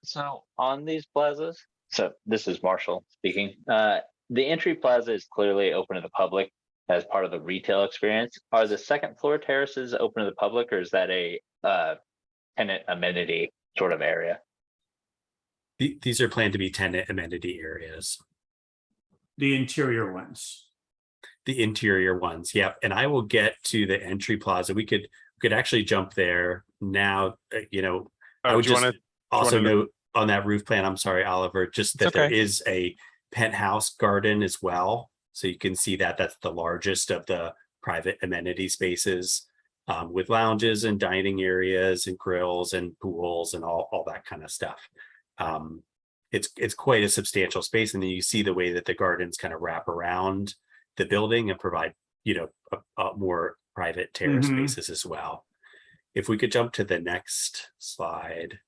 K: So on these plazas, so this is Marshall speaking. The entry plaza is clearly open to the public as part of the retail experience. Are the second floor terraces open to the public, or is that a tenant amenity sort of area.
I: These are planned to be tenant amenity areas,
E: The interior ones.
I: the interior ones. Yep. And I will get to the entry plaza. We could actually jump there now. I would
D: do you
I: just
D: wanna-
I: also
D: wanna-
I: note on that roof plan, I'm sorry, Oliver, just that there
G: okay.
I: is a penthouse garden as well. So you can see that that's the largest of the private amenity spaces, with lounges and dining areas and grills and pools and all that kind of stuff. It's quite a substantial space. And then you see the way that the gardens kind of wrap around the building and provide, a more private terrace
E: Mhm.
I: spaces as well. If we could jump to the next slide.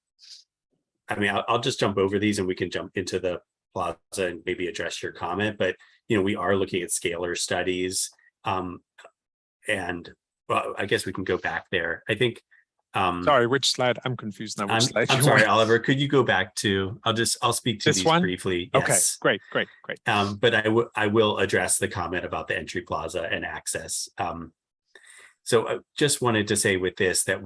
I: I mean, I'll just jump over these and we can jump into the plaza and maybe address your comment, but we are looking at scalar studies. And well, I guess we can go back there. I think
G: Sorry, which slide? I'm confused now. Which
I: I'm
G: slide you
I: sorry,
G: want?
I: Oliver, could you go back to, I'll speak to
G: This
I: these
G: one?
I: briefly.
G: Okay,
I: Yes.
G: great.
I: But I will address the comment about the entry plaza and access. So I just wanted to say with this that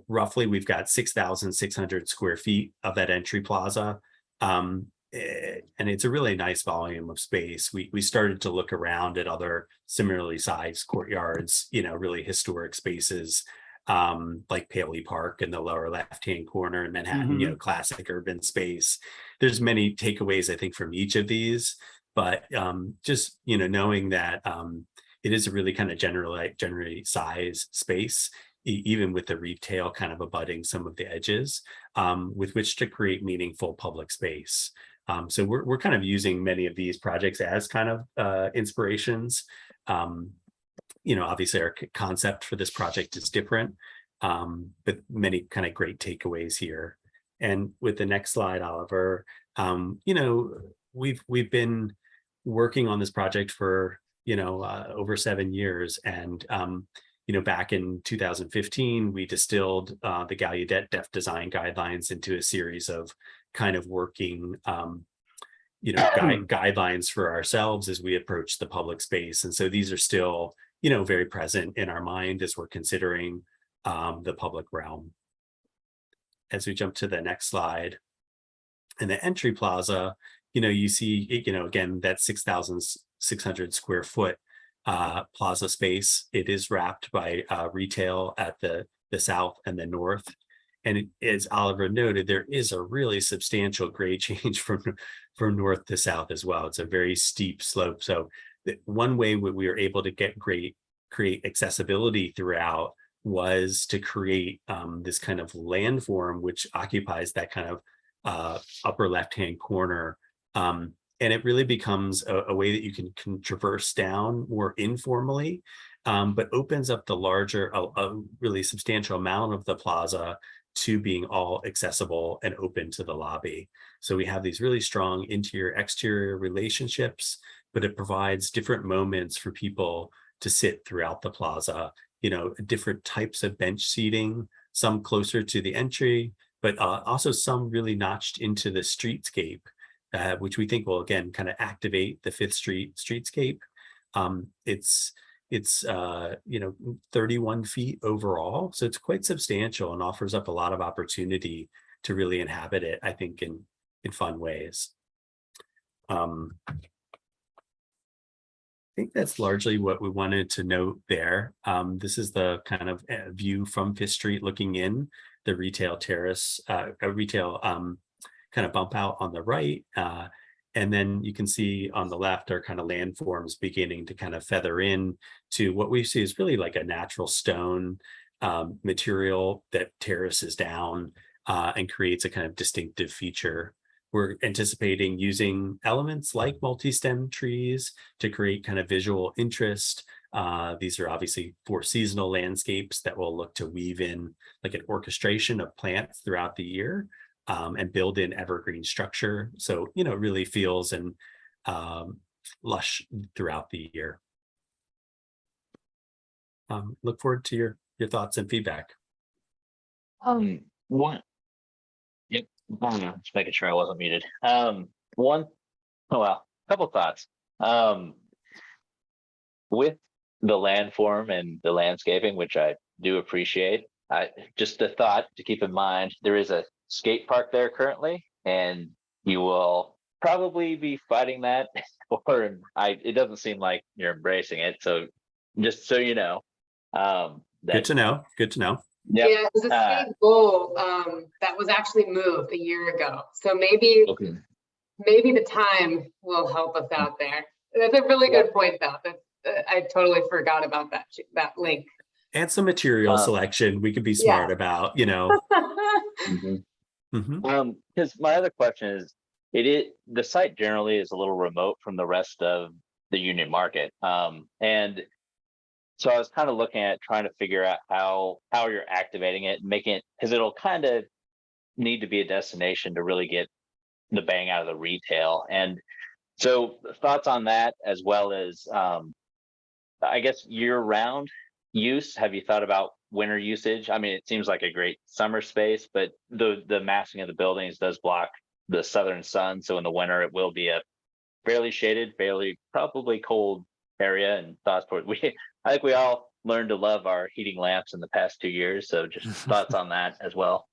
I: roughly we've got 6,600 square feet of that entry plaza. And it's a really nice volume of space. We started to look around at other similarly sized courtyards, really historic spaces, like Paley Park in the lower left-hand corner in Manhattan, classic urban space. There's many takeaways, I think, from each of these, but just, knowing that it is a really kind of generally size space, even with the retail kind of abutting some of the edges, with which to create meaningful public space. So we're kind of using many of these projects as kind of inspirations. Obviously our concept for this project is different, but many kind of great takeaways here. And with the next slide, Oliver, we've been working on this project for over 7 years, and back in 2015 we distilled the Gallaudet Def Design Guidelines into a series of kind of working guidelines for ourselves as we approach the public space. And so these are still very present in our mind as we're considering the public realm. As we jump to the next slide, in the entry plaza, you see, again, that 6,600 square foot plaza space. It is wrapped by retail at the south and the north. And as Oliver noted, there is a really substantial grade change from north to south as well. It's a very steep slope. So one way we were able to create accessibility throughout was to create this kind of landform which occupies that kind of upper left-hand corner. And it really becomes a way that you can traverse down more informally, but opens up the larger, a really substantial amount of the plaza to being all accessible and open to the lobby. So we have these really strong interior-exterior relationships, but it provides different moments for people to sit throughout the plaza, different types of bench seating, some closer to the entry, but also some really notched into the streetscape, which we think will again kind of activate the Fifth Street streetscape. It's 31 feet overall, so it's quite substantial and offers up a lot of opportunity to really inhabit it, I think, in fun ways. I think that's largely what we wanted to note there. This is the kind of view from Fifth Street looking in, the retail terrace, a retail kind of bump out on the right. And then you can see on the left are kind of landforms beginning to kind of feather in to what we see is really like a natural stone material that terraces down and creates a kind of distinctive feature. We're anticipating using elements like multi-stem trees to create kind of visual interest. These are obviously 4 seasonal landscapes that will look to weave in like an orchestration of plants throughout the year. And build in evergreen structure. So, it really feels and lush throughout the year. Look forward to your thoughts and feedback.
K: One. Yep. Just making sure I wasn't muted. Couple thoughts. With the landform and the landscaping, which I do appreciate, just a thought to keep in mind, there is a skate park there currently, and you will probably be fighting that, or it doesn't seem like you're embracing it. So just so you know,
I: Good
K: that,
I: to know. Good to know.
K: yep.
C: Yeah, it was a skate goal that was actually moved a year ago. So maybe
K: Okay.
C: maybe the time will help us out there. That's a really good point, though. I totally forgot about that link.
I: And some material selection we could be smart about, you know.
K: Mhm.
I: Mhm.
K: Because my other question is, the site generally is a little remote from the rest of the Union Market. And so I was kind of looking at trying to figure out how you're activating it, making it, because it'll kind of need to be a destination to really get the bang out of the retail. And so thoughts on that, as well as I guess year-round use. Have you thought about winter usage? I mean, it seems like a great summer space, but the massing of the buildings does block the southern sun. So in the winter, it will be a fairly shaded, fairly probably cold area. And thoughts for I think we all learned to love our heating lamps in the past 2 years. So just thoughts on that as well.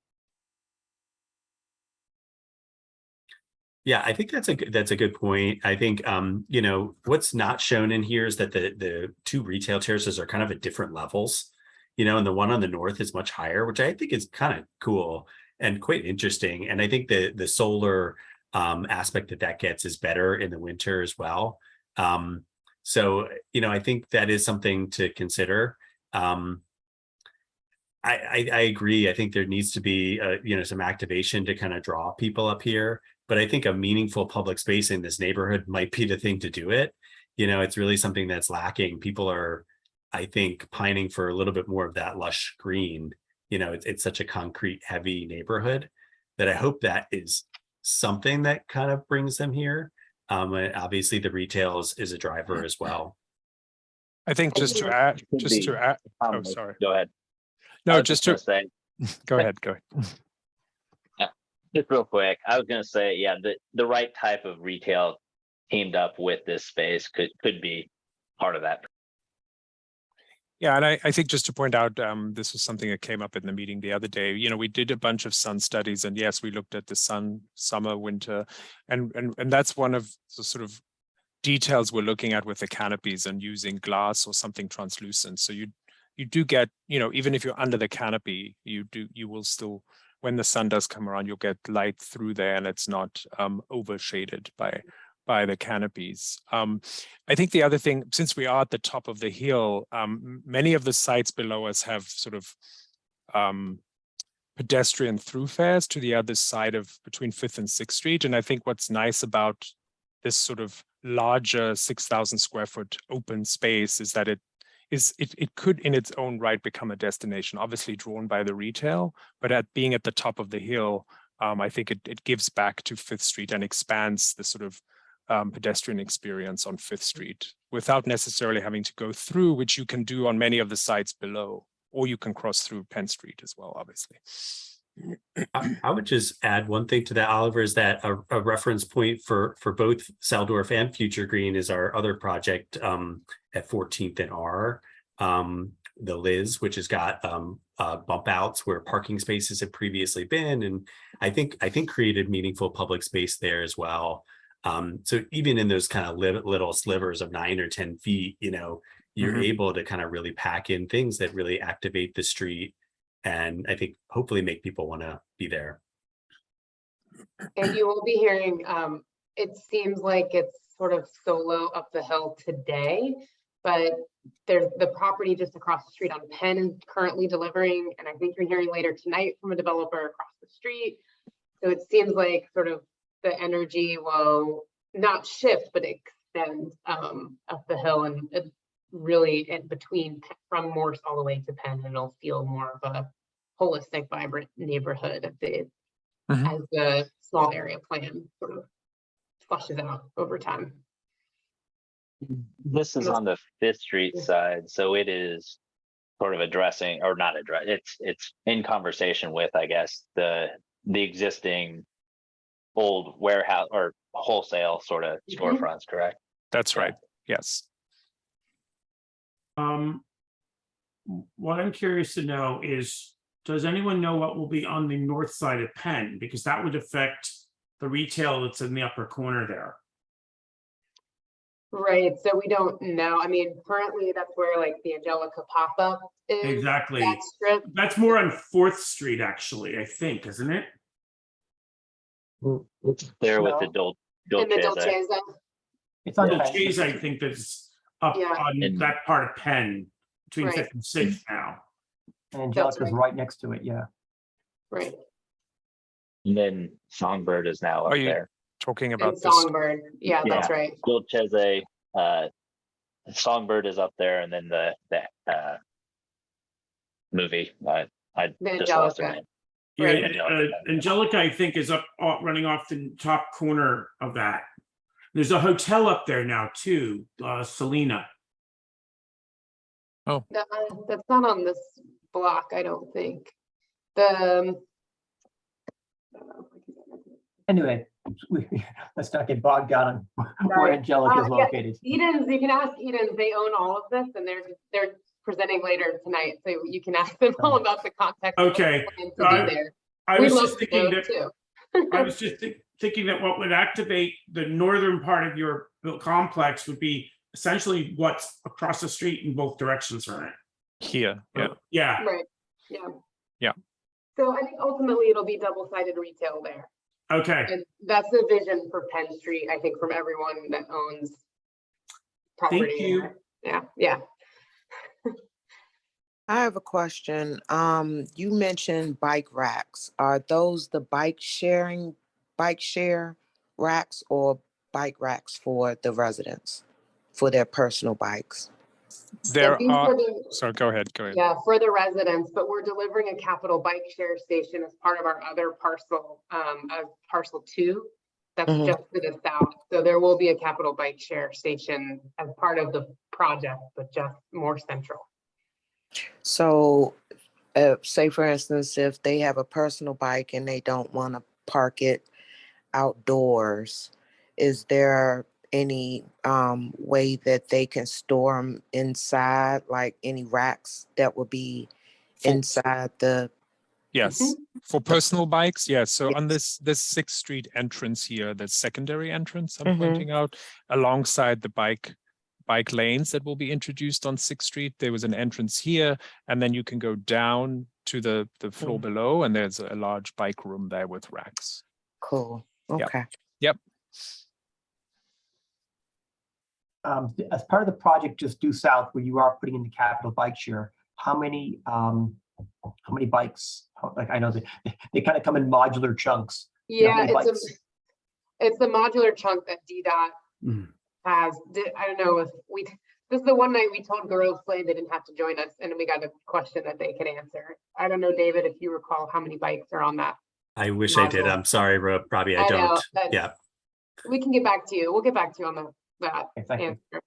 I: Yeah, I think that's a good point. I think you know, what's not shown in here is that the two retail terraces are kind of at different levels, you know, and the one on the north is much higher, which I think is kind of cool and quite interesting. And I think the solar aspect that gets is better in the winter as well. So, you know, I think that is something to consider. I agree. I think there needs to be, you know, some activation to kind of draw people up here. But I think a meaningful public space in this neighborhood might be the thing to do it. You know, it's really something that's lacking. People are, I think, pining for a little bit more of that lush green. You know, it's such a concrete heavy neighborhood that I hope that is something that kind of brings them here. And obviously the retail is a driver as well.
G: I think just to add, oh, sorry.
K: Go ahead.
G: No, just to
K: say,
G: go ahead.
K: just real quick, I was going to say, yeah, the right type of retail teamed up with this space could be part of that.
G: Yeah, and I think just to point out, this was something that came up in the meeting the other day. You know, we did a bunch of sun studies, and yes, we looked at the sun, summer, winter, and that's one of the sort of details we're looking at with the canopies and using glass or something translucent. So you do get, you know, even if you're under the canopy, you will still, when the sun does come around, you'll get light through there, and it's not overshaded by the canopies. I think the other thing, since we are at the top of the hill, many of the sites below us have sort of pedestrian thoroughfares to the other side of between 5th and 6th Street. And I think what's nice about this sort of larger 6,000 square foot open space is that it could in its own right become a destination, obviously drawn by the retail, but at being at the top of the hill, I think it gives back to 5th Street and expands the sort of pedestrian experience on 5th Street without necessarily having to go through, which you can do on many of the sites below, or you can cross through Penn Street as well, obviously.
I: I would just add one thing to that, Oliver, is that a reference point for both Saldorf and Future Green is our other project at 14th and R, the Liz, which has got bump outs where parking spaces have previously been, and I think created meaningful public space there as well. So even in those kind of little slivers of 9 or 10 feet, you know, you're able to kind of really pack in things that really activate the street. And I think hopefully make people want to be there.
C: And you will be hearing, it seems like it's sort of solo up the hill today, but there's the property just across the street on Penn is currently delivering. And I think you're hearing later tonight from a developer across the street. So it seems like sort of the energy will not shift, but extend up the hill, and it's really in between from Morse all the way to Penn, and it'll feel more of a holistic, vibrant neighborhood as the small area plan sort of flushes out over time.
K: This is on the 5th Street side, so it is sort of addressing, or not address, it's in conversation with, I guess, the existing old warehouse or wholesale sort of storefronts, correct?
G: That's right. Yes.
E: What I'm curious to know is, does anyone know what will be on the north side of Penn? Because that would affect the retail that's in the upper corner there.
C: Right, so we don't know. I mean, currently that's where like the Angelica pop-up is.
E: Exactly.
C: That strip.
E: That's more on 4th Street, actually, I think, isn't it?
K: There with the
B: No.
C: In the
K: Dolce.
C: Dolcezza.
B: It's on
E: Well,
B: Penn.
E: Chase, I think that's up
C: Yeah.
E: on
K: And-
E: that part of Penn between
C: Right.
E: 5th and 6th now.
B: And Angelica's
C: right.
B: right next to it, yeah.
C: Right,
K: And then Songbird is now up
G: Are you
K: there.
G: talking
C: and
G: about this?
C: Songbird, yeah, that's
K: Yeah.
C: right.
K: Dolce, Songbird is up there, and then the movie. I
C: The
K: just lost the
C: Angelica.
K: name.
E: Yeah,
C: Right.
E: Angelica, I think, is up running off the top corner of that. There's a hotel up there now too, Selena.
C: That's not on this block, I don't think. The
B: Anyway, let's not get bogged down on where
C: Right.
B: Angelica is
C: Yeah.
B: located.
C: Edens, you can ask Edens, they own all of this and they're presenting later tonight, so you can ask them all about the context. of what
E: Okay.
C: they plan to do there.
E: I
C: We'd
E: was
C: love
E: just
C: to
E: thinking
C: know,
E: that
C: too.
E: I was just thinking that what would activate the northern part of your complex would be essentially what's across the street in both directions, right?
G: Here, yeah.
E: Yeah.
C: Right, yeah.
G: Yeah.
C: So I think ultimately it'll be double-sided retail there.
E: Okay.
C: And that's the vision for Penn Street, I think, from everyone that owns property.
E: Thank you.
C: there. Yeah, yeah.
J: I have a question. You mentioned bike racks. Are those the bike share racks or bike racks for the residents for their personal bikes?
G: There
C: These
G: are,
C: the-
G: so go ahead.
C: Yeah, for the residents, but we're delivering a capital bike share station as part of our other parcel, parcel 2. That's
J: Mhm.
C: just to the south. So there will be a capital bike share station as part of the project, but just more central.
J: So, say for instance, if they have a personal bike and they don't want to park it outdoors, is there any way that they can store them inside, like any racks that would be
G: For-
J: inside the?
G: Yes, for personal bikes, yes. So on
J: Yes.
G: this 6th Street entrance here, the secondary entrance I'm
J: Mhm.
G: pointing out, alongside the bike lanes that will be introduced on 6th Street, there was an entrance here, and then you can go down to the floor below, and there's a large bike room there with racks.
J: Cool.
G: Yeah.
J: Okay.
G: Yep.
B: As part of the project just due south, where you are putting in the capital bike share, how many bikes? Like, I know that they kind of come in modular chunks.
C: Yeah,
B: many
C: it's
B: bikes?
C: it's the modular chunk that DDOT
E: Mm.
C: has. I don't know if this is the one night we told Girls Play they didn't have to join us, and we got a question that they could answer. I don't know, David, if you recall how many bikes are on that.
I: I wish I did.
C: Module.
I: I'm sorry, Robbie, I
C: I know,
I: don't.
C: that's-
I: Yeah.
C: We can get back to you. We'll get back to you on that
B: Okay, thank you.
C: answer.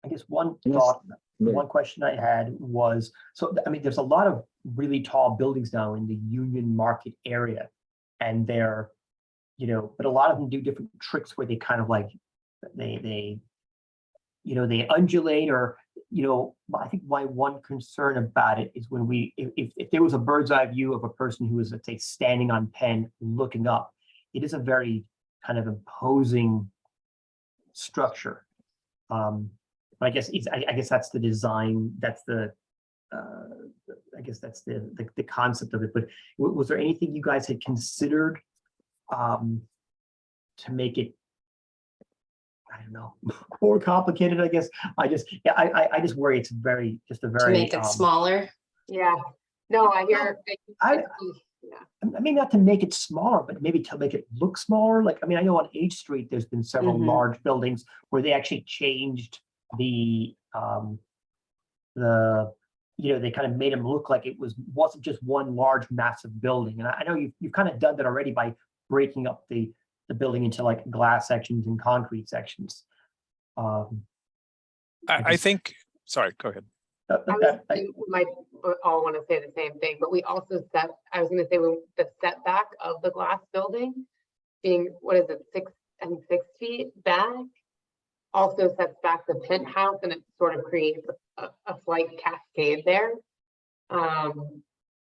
B: I guess one
K: Yes.
B: thought,
K: Yeah.
B: one question I had was, so, I mean, there's a lot of really tall buildings now in the Union Market area. And they're, but a lot of them do different tricks where they kind of like, they undulate or, I think my one concern about it is when if there was a bird's eye view of a person who is, let's say, standing on Penn looking up, it is a very kind of imposing structure. But I guess I guess that's the design. That's I guess that's the concept of it. But was there anything you guys had considered to make it, I don't know, more complicated? I guess I just worry it's just a
H: To
B: very
H: make it smaller.
C: Yeah, no, I hear.
B: I
C: Yeah.
B: mean, not to make it smaller, but maybe to make it look smaller. Like, I mean, I know on H Street, there's been several
C: Mhm.
B: large buildings where they actually changed they kind of made them look like it wasn't just one large massive building. And I know you've kind of done that already by breaking up the building into like glass sections and concrete sections.
G: I think, sorry, go ahead.
C: We might all want to say the same thing, but we also I was going to say the setback of the glass building being, what is it, 6 feet back, also sets back the penthouse, and it sort of creates a slight cascade there.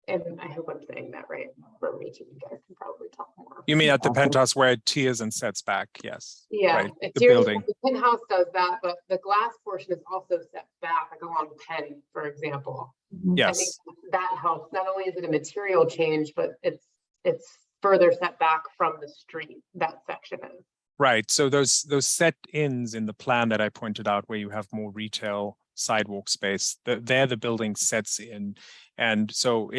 C: And I hope I'm saying that right. For me, you guys can probably talk more.
G: You mean at the penthouse where it tiers and sets back? Yes.
C: Yeah,
G: Right.
C: it's
G: The building.
C: the penthouse does that, but the glass portion is also set back, like along Penn, for example. I think
G: Yes.
C: that helps. Not only is it a material change, but it's further set back from the street. That section is.
G: Right. So those set ins in the plan that I pointed out, where you have more retail sidewalk space, there the building sets in, and so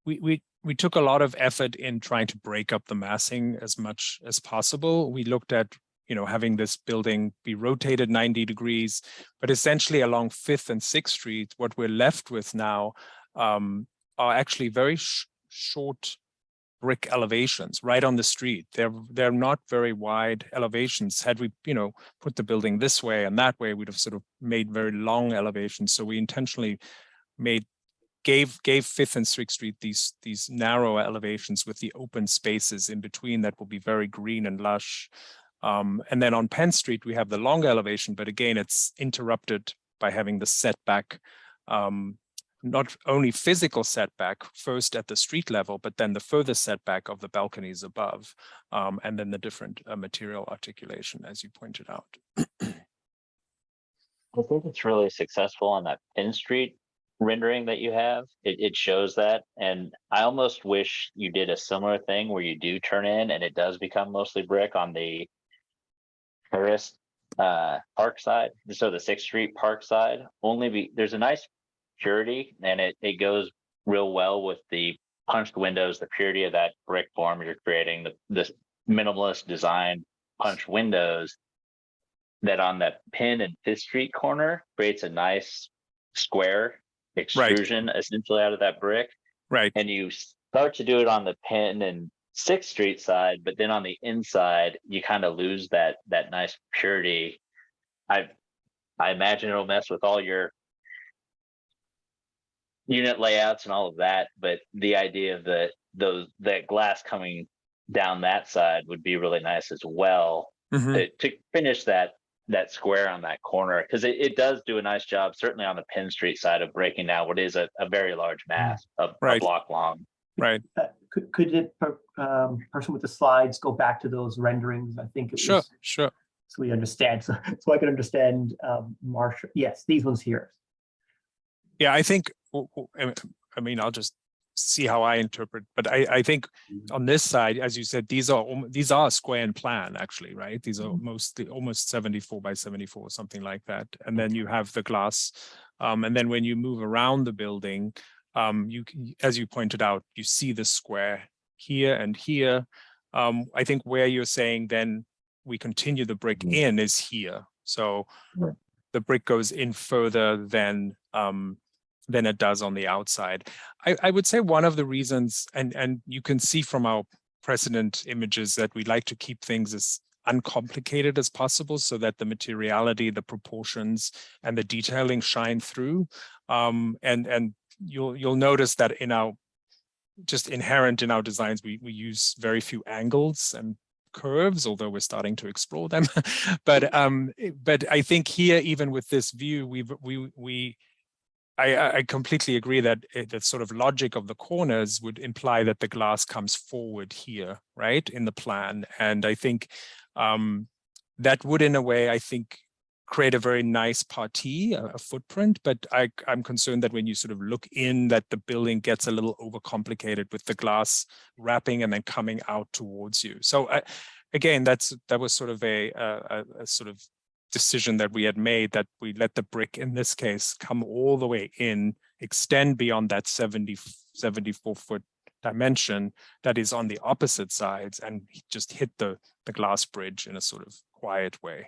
G: we took a lot of effort in trying to break up the massing as much as possible. We looked at, you know, having this building be rotated 90 degrees, but essentially along 5th and 6th Street, what we're left with now are actually very short brick elevations right on the street. They're not very wide elevations. Had we, you know, put the building this way and that way, we'd have sort of made very long elevations. So we intentionally gave 5th and 6th Street these narrow elevations with the open spaces in between that will be very green and lush. And then on Penn Street, we have the longer elevation, but again, it's interrupted by having the setback, not only physical setback first at the street level, but then the further setback of the balconies above, and then the different material articulation, as you pointed out.
K: I think it's really successful on that Penn Street rendering that you have. It shows that, and I almost wish you did a similar thing where you do turn in and it does become mostly brick on the Paris Park side, so the 6th Street Park side. There's a nice purity, and it goes real well with the punched windows, the purity of that brick form you're creating, this minimalist design punched windows that on that Penn and 5th Street corner creates a nice square extrusion essentially out of that brick.
G: Right.
K: And you start to do it on the Penn and 6th Street side, but then on the inside, you kind of lose that nice purity. I imagine it'll mess with all your unit layouts and all of that, but the idea of that glass coming down that side would be really nice as well. To finish that square on that corner, because it does do a nice job, certainly on the Penn Street side, of breaking down what is a very large mass of a block long.
B: Could it, person with the slides, go back to those renderings? I think it was.
G: Sure.
B: So we understand, so I can understand, Marcia. Yes, these ones here.
G: Yeah, I think, I mean, I'll just see how I interpret, but I think on this side, as you said, these are square in plan, actually, right? These are almost 74 by 74, something like that. And then you have the glass, and then when you move around the building, as you pointed out, you see the square here and here. I think where you're saying then we continue the brick in is here. So the brick goes in further than it does on the outside. I would say one of the reasons, and you can see from our precedent images, that we like to keep things as uncomplicated as possible so that the materiality, the proportions, and the detailing shine through. And you'll notice that just inherent in our designs, we use very few angles and curves, although we're starting to explore them. But I think here, even with this view, I completely agree that the sort of logic of the corners would imply that the glass comes forward here, right, in the plan. And I think that would, in a way, I think, create a very nice partie, a footprint. But I'm concerned that when you sort of look in, that the building gets a little overcomplicated with the glass wrapping and then coming out towards you. So again, that was sort of a sort of decision that we had made, that we let the brick, in this case, come all the way in, extend beyond that 74-foot dimension that is on the opposite sides, and just hit the glass bridge in a sort of quiet way.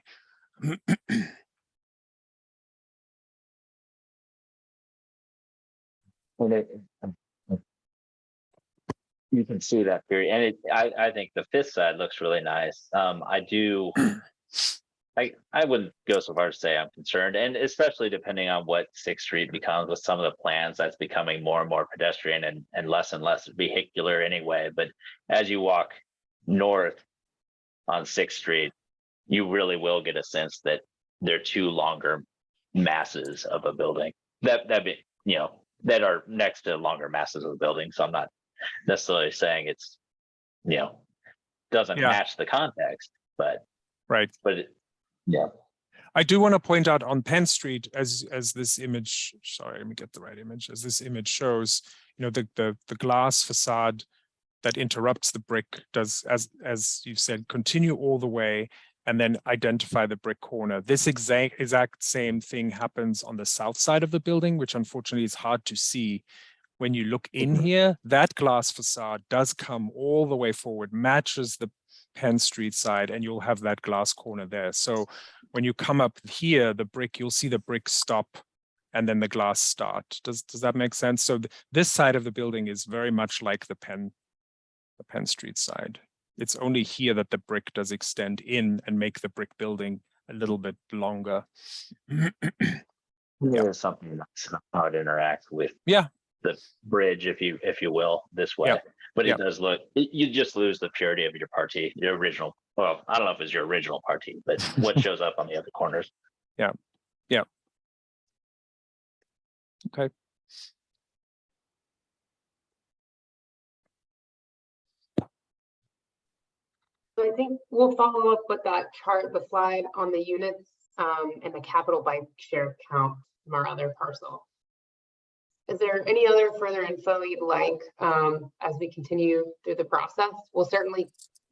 K: You can see that period, and I think the 5th side looks really nice. I do I wouldn't go so far as to say I'm concerned, and especially depending on what 6th Street becomes with some of the plans, that's becoming more and more pedestrian and less vehicular anyway. But as you walk north on 6th Street, you really will get a sense that they're two longer masses of a building that be, you know, that are next to longer masses of a building. So I'm not necessarily saying it's, you know, doesn't
G: Yeah.
K: match the context, but
G: Right.
K: Yeah.
G: I do want to point out on Penn Street, as this image, sorry, let me get the right image, as this image shows, you know, the glass facade that interrupts the brick does, as you said, continue all the way and then identify the brick corner. This exact same thing happens on the south side of the building, which unfortunately is hard to see. When you look in here, that glass facade does come all the way forward, matches the Penn Street side, and you'll have that glass corner there. So when you come up here, the brick, you'll see the brick stop and then the glass start. Does that make sense? So this side of the building is very much like the Penn Street side. It's only here that the brick does extend in and make the brick building a little bit longer.
K: There's something that's how it interacts with
G: Yeah.
K: the bridge, if you will, this way.
G: Yep.
K: But
G: Yep.
K: it does look, you just lose the purity of your party, your original. Well, I don't know if it's your original party, but what shows up on the other corners.
G: Yeah. Yeah. Okay.
C: So I think we'll follow up with that chart, the slide on the units and the capital bike share count from our other parcel. Is there any other further info you'd like as we continue through the process? We'll certainly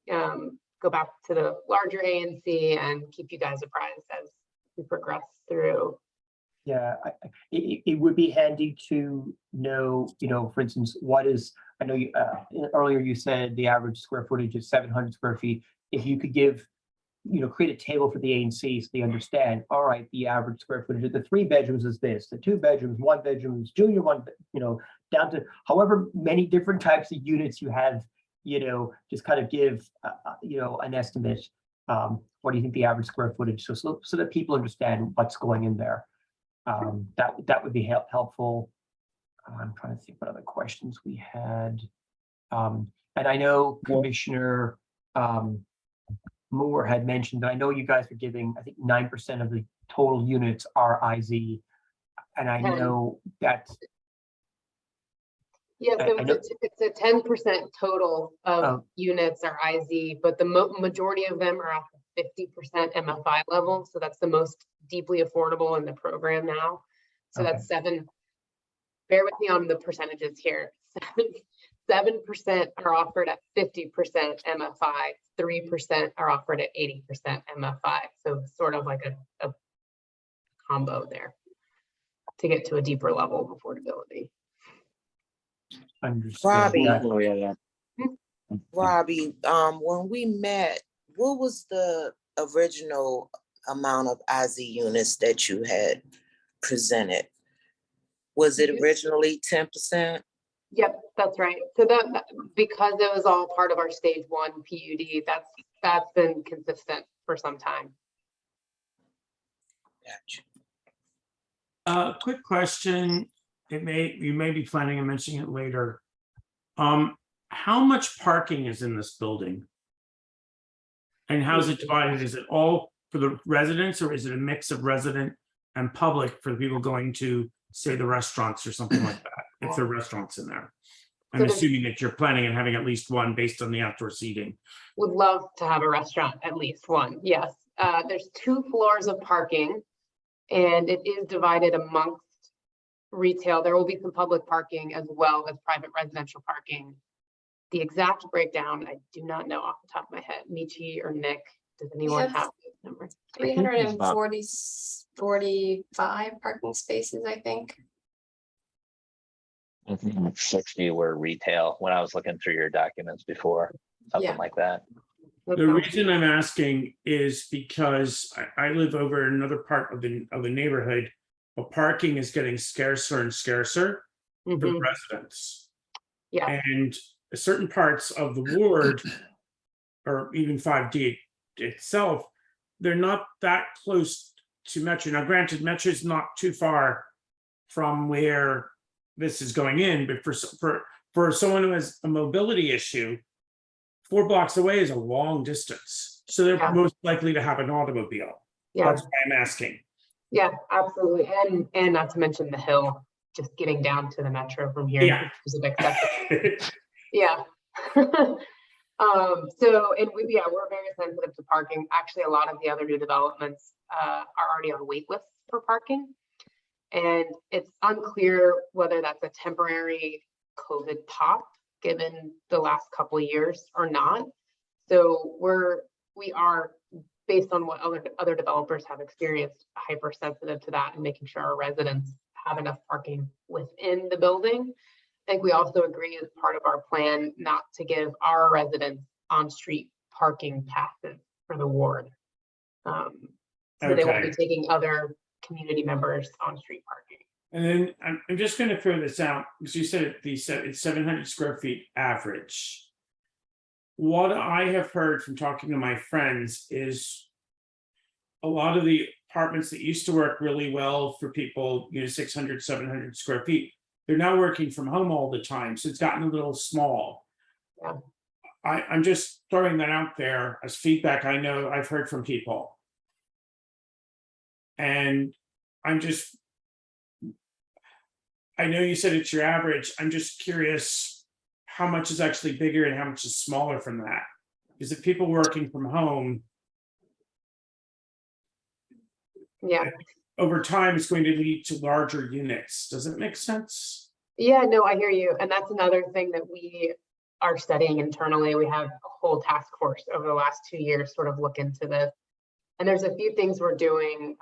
C: go back to the larger ANC and keep you guys apprised as we progress through.
B: Yeah, it would be handy to know, you know, for instance, what is, I know you earlier you said the average square footage is 700 square feet. If you could give, you know, create a table for the ANC so they understand, all right, the average square footage of the 3 bedrooms is this, the 2 bedrooms, 1 bedroom is junior one, you know, down to however many different types of units you have, you know, just kind of give, you know, an estimate. What do you think the average square footage, so that people understand what's going in there. That would be helpful. I'm trying to think what other questions we had. And I know Commissioner Moore had mentioned that I know you guys are giving, I think 9% of the total units are IZ. And I know that's.
C: Yeah, so it's a 10% total of units are IZ, but the majority of them are at the 50% MFI level. So that's the most deeply affordable in the program now. So that's 7, bear with me on the percentages here. 7% are offered at 50% MFI, 3% are offered at 80% MFI. So sort of like a combo there to get to a deeper level of affordability.
J: Robbie,
K: Yeah.
J: Robbie, when we met, what was the original amount of IZ units that you had presented? Was it originally 10%?
C: Yep, that's right. So that because it was all part of our stage 1 PUD, that's been consistent for some time.
J: Gotcha.
E: Quick question. You may be planning on mentioning it later. How much parking is in this building? And how is it divided? Is it all for the residents, or is it a mix of resident and public for the people going to, say, the restaurants or something like that? If there are restaurants in there. I'm assuming that you're planning on having at least one based on the outdoor seating.
C: Would love to have a restaurant, at least one, yes. There's 2 floors of parking, and it is divided amongst retail. There will be some public parking as well as private residential parking. The exact breakdown, I do not know off the top of my head. Michi or Nick, does anyone have those numbers?
H: 45 parking spaces, I think.
K: I think like 60 were retail when I was looking through your documents before, something like that.
E: The reason I'm asking is because I live over in another part of the neighborhood, but parking is getting scarcer and scarcer for the residents.
C: Yeah.
E: And certain parts of the ward, or even 5D itself, they're not that close to Metro. Now, granted, Metro is not too far from where this is going in, but for someone who has a mobility issue, 4 blocks away is a long distance. So they're
C: Yeah.
E: most likely to have an automobile.
C: Yeah,
E: That's why I'm asking.
C: yeah, absolutely. And not to mention the hill, just getting down to the Metro from here.
E: Yeah.
C: Is a big step. Yeah. So, and we're very sensitive to parking. Actually, a lot of the other new developments are already on wait lists for parking. And it's unclear whether that's a temporary COVID pop, given the last couple of years or not. So we are, based on what other developers have experienced, hypersensitive to that and making sure our residents have enough parking within the building. I think we also agree as part of our plan not to give our residents on-street parking passes for the ward. So they won't be taking other community members on-street parking.
E: And then I'm just going to throw this out because you said it's 700 square feet average. What I have heard from talking to my friends is a lot of the apartments that used to work really well for people, 600, 700 square feet, they're now working from home all the time. So it's gotten a little small.
C: Yeah.
E: I'm just throwing that out there as feedback I know I've heard from people. And I know you said it's your average. I'm just curious how much is actually bigger and how much is smaller from that. Because if people working from home,
C: Yeah.
E: over time, it's going to lead to larger units. Does it make sense?
C: Yeah, no, I hear you. And that's another thing that we are studying internally. We have a whole task force over the last 2 years sort of look into this. And there's a few things we're doing.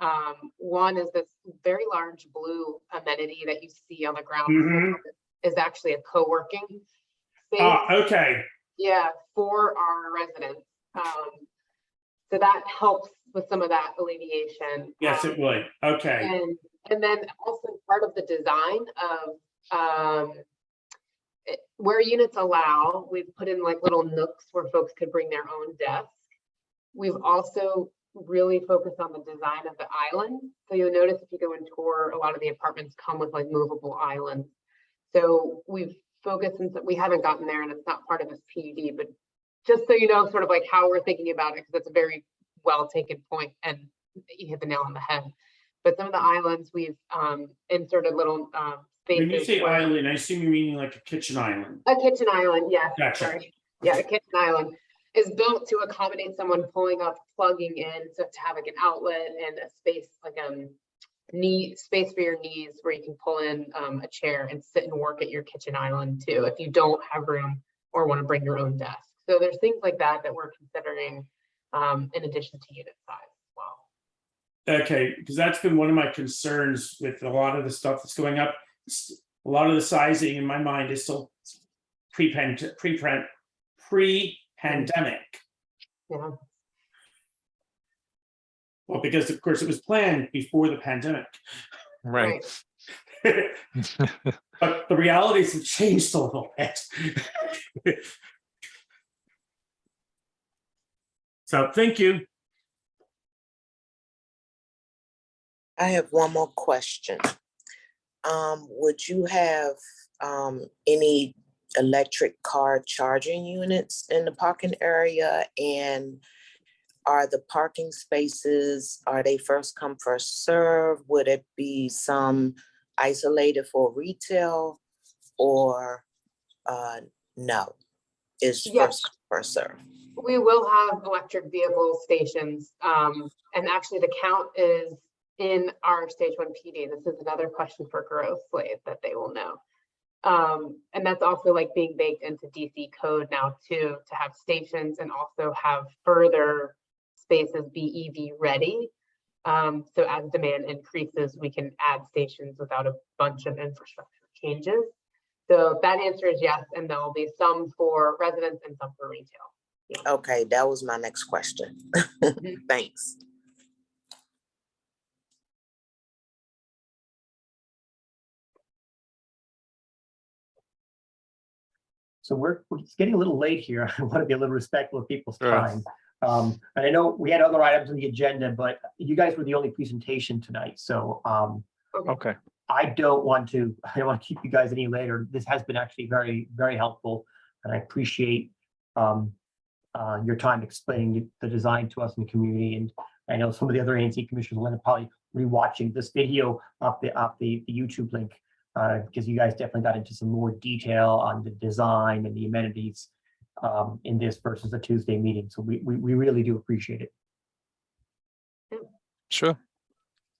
C: One is this very large blue amenity that you see on the ground floor is actually a co-working space.
E: Okay.
C: Yeah, for our residents. So that helps with some of that alleviation.
E: Yes, it would. Okay.
C: And then also part of the design of where units allow, we've put in like little nooks where folks could bring their own desk. We've also really focused on the design of the island. So you'll notice if you go and tour, a lot of the apartments come with like movable islands. So we've focused, and we haven't gotten there, and it's not part of this PUD, but just so you know, sort of like how we're thinking about it, because it's a very well taken point, and you hit the nail on the head. But some of the islands we've inserted little spaces.
E: When you say island, I assume you're meaning like a kitchen island.
C: A kitchen island, yes.
E: Gotcha.
C: Sorry. Yeah, a kitchen island is built to accommodate someone pulling up, plugging in, so to have like an outlet and a space, like space for your knees, where you can pull in a chair and sit and work at your kitchen island too, if you don't have room or want to bring your own desk. So there's things like that that we're considering in addition to unit size as well.
E: Okay, because that's been one of my concerns with a lot of the stuff that's going up. A lot of the sizing in my mind is still pre-pandemic.
C: Yeah.
E: Well, because of course it was planned before the pandemic.
G: Right.
E: But the realities have changed a little bit. So thank you.
J: I have one more question. Would you have any electric car charging units in the parking area? And are the parking spaces, are they first come, first serve? Would it be some isolated for retail, or no? It's
C: Yes.
J: first come, first serve.
C: We will have electric vehicle stations, and actually the count is in our stage 1 PD. This is another question for growth slate that they will know. And that's also like being baked into DC code now too, to have stations and also have further spaces be EV ready. So as demand increases, we can add stations without a bunch of infrastructure changes. So that answer is yes, and there'll be some for residents and some for retail. Yeah.
J: Okay, that was my next question. Thanks.
B: So it's getting a little late here. I want to be a little respectful of people's
G: Sure.
B: time. And I know we had other items on the agenda, but you guys were the only presentation tonight, so
G: Okay.
B: I don't want to keep you guys any later. This has been actually very, very helpful, and I appreciate your time explaining the design to us in the community. And I know some of the other ANC commissioners will end up probably rewatching this video off the YouTube link, because you guys definitely got into some more detail on the design and the amenities in this versus the Tuesday meeting. So we really do appreciate it.
G: Sure.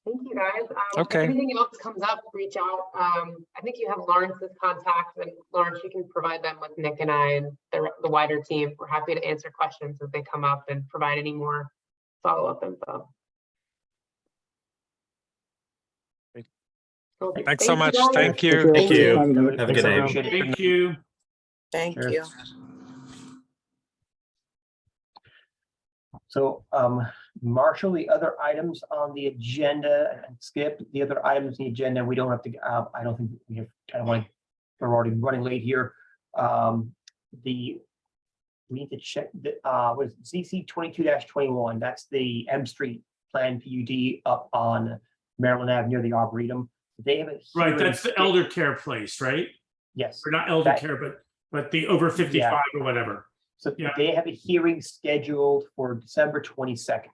C: Thank you, guys.
G: Okay.
C: If anything else comes up, reach out. I think you have Lawrence's contacts, and Lawrence, you can provide them with Nick and I and the wider team. We're happy to answer questions as they come up and provide any more follow-up info.
G: Great.
C: Okay,
G: Thanks so much.
C: guys.
G: Thank you.
I: Thank you.
A: Have a
I: Have a good night.
B: Appreciate it.
E: Thank you.
J: Thank
B: Sure.
J: you.
B: So, Marshall, the other items on the agenda, and Skip, the other items on the agenda, we don't have to, I don't think we have, I don't want to, we're already running late here. We need to check the, what is it, ZC 22-21, that's the M Street Plan PUD up on Maryland Ave near the Arboretum. They have a
E: Right,
B: hearing
E: that's the elder care place, right?
B: Yes.
E: Or not elder
B: That-
E: care, but the over 55 or whatever.
B: So
E: Yeah.
B: they have a hearing scheduled for December 22nd.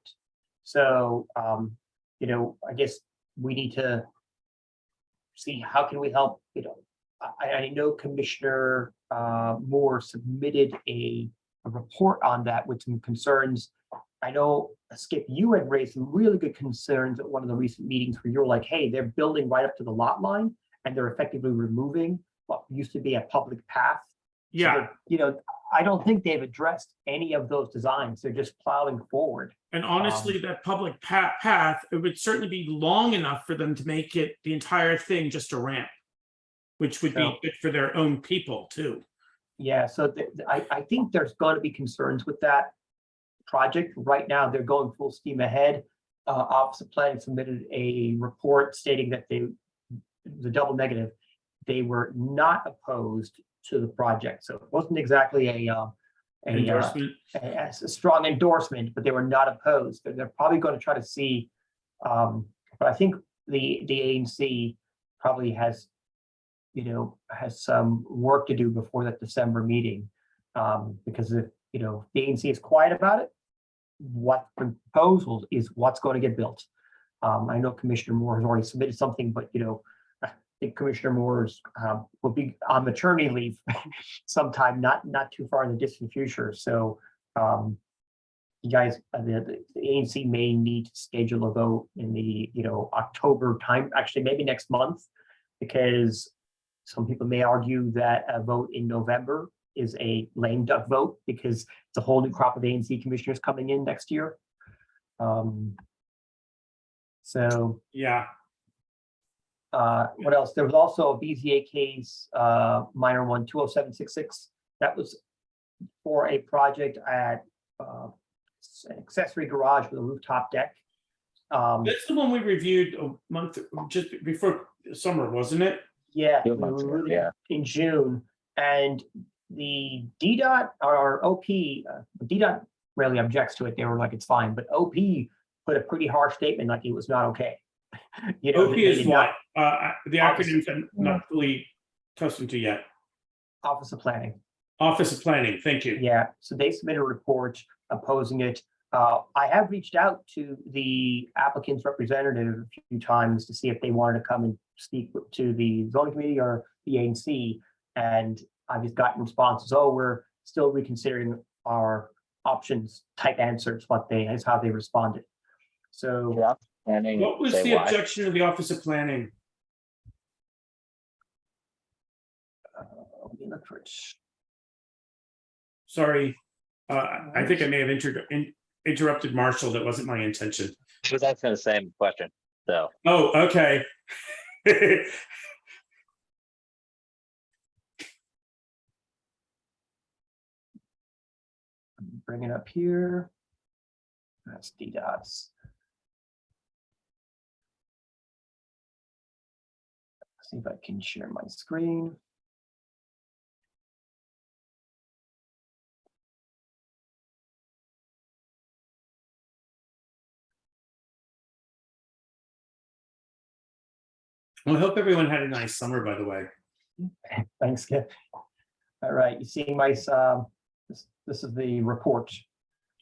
B: So, you know, I guess we need to see how can we help, you know. I know Commissioner Moore submitted a report on that with some concerns. I know, Skip, you had raised some really good concerns at one of the recent meetings where you're like, hey, they're building right up to the lot line and they're effectively removing what used to be a public path. So
E: Yeah,
B: that, you know, I don't think they've addressed any of those designs. They're just plowing forward.
E: and honestly, that public path, it would certainly be long enough for them to make it the entire thing just a ramp, which would be
B: So-
E: good for their own people too.
B: Yeah, so I think there's going to be concerns with that project. Right now, they're going full steam ahead. Office of Planning submitted a report stating that the double negative, they were not opposed to the project. So it wasn't exactly a
E: Endorsement.
B: a strong endorsement, but they were not opposed. They're probably going to try to see, but I think the ANC probably has, you know, has some work to do before that December meeting. Because if, you know, the ANC is quiet about it, what proposals is what's going to get built. I know Commissioner Moore has already submitted something, but, you know, I think Commissioner Moore's will be on maternity leave sometime, not too far in the distant future. So you guys, the ANC may need to schedule a vote in the, you know, October time, actually maybe next month, because some people may argue that a vote in November is a lame duck vote because it's a whole new crop of ANC commissioners coming in next year. So
E: Yeah,
B: what else? There was also a BZA case, minor one, 20766. That was for a project at an accessory garage with a rooftop deck.
E: that's the one we reviewed a month, just before summer, wasn't it?
B: Yeah,
K: 2
B: we
K: months ago,
B: reviewed it
K: yeah.
B: in June, and the DDOT or OP, DDOT really objects to it. They were like, it's fine, but OP put a pretty harsh statement like it was not okay. You know,
E: OP
B: they
E: is
B: did
E: what?
B: not-
E: The acronyms I'm not fully accustomed to yet.
B: Office of Planning.
E: Office of Planning, thank you.
B: Yeah, so they submitted a report opposing it. I have reached out to the applicant's representative a few times to see if they wanted to come and speak to the zoning committee or the ANC. And I've just gotten responses, oh, we're still reconsidering our options type answers, is how they responded. So
K: Yeah. Planning,
E: What was
K: say
E: the
K: why.
E: objection of the Office of Planning?
B: let me look for it.
E: Sorry, I think I may have interrupted Marshall. That wasn't my intention.
K: She was asking the same question, so.
E: Oh, okay.
B: Bring it up here. That's DDOT's. See if I can share my screen.
E: Well, I hope everyone had a nice summer, by the way.
B: Thanks, Skip. All right, you see my, this is the report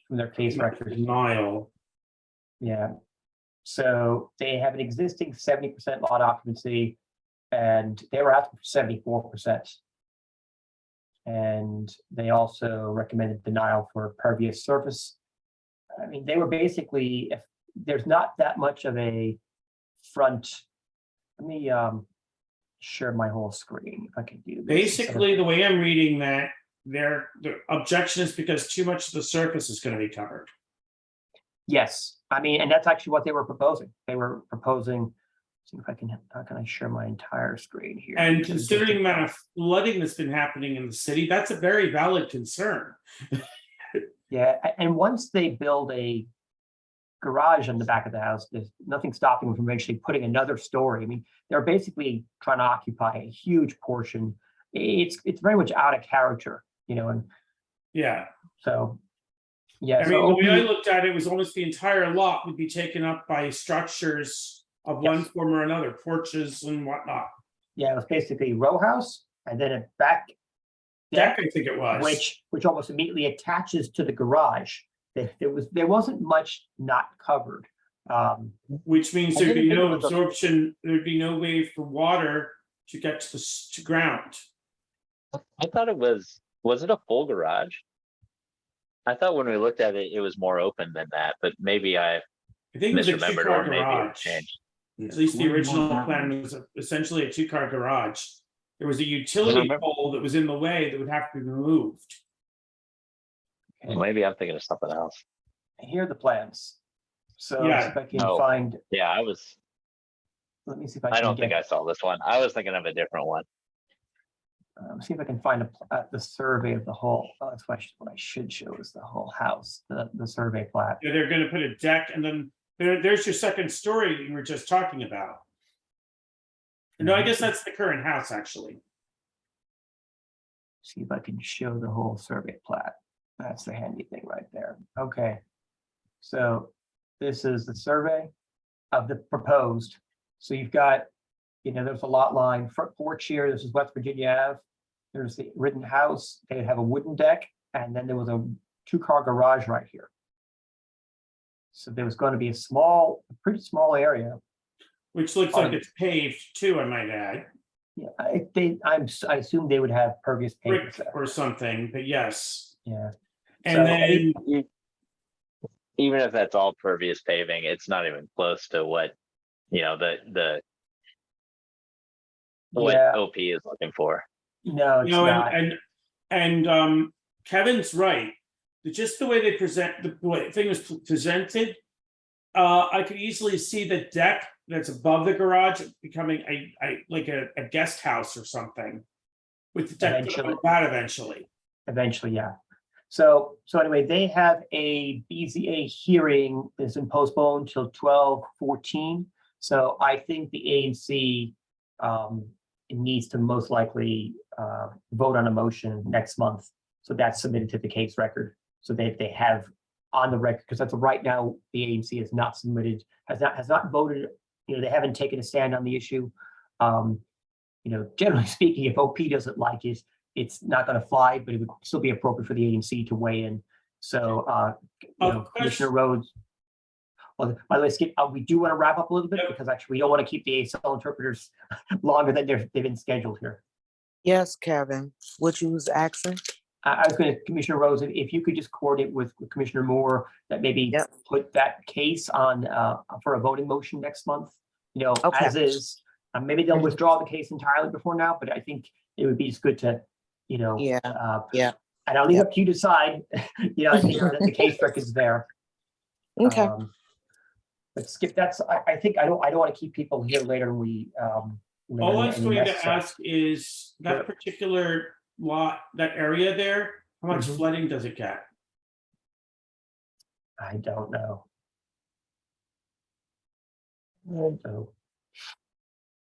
B: from their case record.
E: Denial.
B: Yeah. So they have an existing 70% lot occupancy, and they were asking for 74%. And they also recommended denial for pervious surface. I mean, they were basically, if there's not that much of a front, let me share my whole screen if I can do this.
E: Basically, the way I'm reading that, the objection is because too much of the surface is going to be covered.
B: Yes, I mean, and that's actually what they were proposing. They were proposing, see if I can, how can I share my entire screen here?
E: And considering the amount of flooding that's been happening in the city, that's a very valid concern.
B: Yeah, and once they build a garage on the back of the house, there's nothing stopping them from eventually putting another story. I mean, they're basically trying to occupy a huge portion. It's very much out of character, you know, and
E: Yeah.
B: so, yeah.
E: I mean, the way I looked at it was almost the entire lot would be taken up by structures of one form or another, porches and whatnot.
B: Yeah, it was basically row house and then a back
E: Deck, I think it was.
B: which almost immediately attaches to the garage. There wasn't much not covered.
E: Which means
H: I
E: there'd be
H: didn't think
E: no
H: it was a-
E: absorption, there'd be no way for water to get to the ground.
K: I thought it was it a full garage? I thought when we looked at it, it was more open than that, but maybe I
E: I think it was a
K: misremembered
E: two-car
K: or maybe it
E: garage.
K: changed.
E: At least the original plan was essentially a two-car garage. There was a utility
K: remember-
E: pole that was in the way that would have to be removed.
K: Well, maybe I'm thinking of something else.
B: Here are the plans. So
E: Yeah.
B: if I can
K: Oh.
B: find,
K: Yeah,
B: let me see if I
K: I
B: can
K: don't
B: get,
K: think I saw this one. I was thinking of a different one.
B: see if I can find the survey of the whole, that's what I should show is the whole house, the survey plat.
E: Yeah, they're gonna put a deck and then there's your second story that you were just talking about. No, I guess that's the current house, actually.
B: See if I can show the whole survey plat. That's the handy thing right there. Okay. So this is the survey of the proposed. So you've got, you know, there's a lot line, front porch here. This is West Virginia Ave. There's the written house. They have a wooden deck, and then there was a two-car garage right here. So there was going to be a pretty small area.
E: Which looks like it's paved too, I might add.
B: Yeah, I assume they would have pervious pavement.
E: Brick or something, but yes.
B: Yeah.
E: And
B: So-
E: then,
K: Even if that's all pervious paving, it's not even close to what, you know, what
B: Yeah.
K: OP is looking for.
B: No, it's
E: you know,
B: not.
E: and Kevin's right. Just the way they present, the way thing was presented, I could easily see the deck that's above the garage becoming like a guest house or something. With the deck like that eventually.
B: Eventually, yeah. So anyway, they have a BZA hearing that's been postponed till 12/14. So I think the ANC needs to most likely vote on a motion next month. So that's submitted to the case record. So they have on the record, because that's right now, the ANC has not submitted, has not voted, you know, they haven't taken a stand on the issue. You know, generally speaking, if OP doesn't like it, it's not going to fly, but it would still be appropriate for the ANC to weigh in. So, you know, Commissioner Rhodes. Well, by the way, Skip, we do want to wrap up a little bit because actually we don't want to keep the ASL interpreters longer than they've been scheduled here.
J: Yes, Kevin, what you was asking?
B: I was going to, Commissioner Rhodes, if you could just coordinate with Commissioner Moore that maybe
J: Yep.
B: put that case on for a voting motion next month, you know,
J: Okay.
B: as is. Maybe they'll withdraw the case entirely before now, but I think it would be just good to, you know.
J: Yeah, yeah.
B: And I'll leave it up to you to decide. You know, I think that the case record is there.
J: Okay.
B: But Skip, I think I don't want to keep people here later than we.
E: All I was going to ask is that particular lot, that area there, how much flooding does it get?
B: I don't know. So,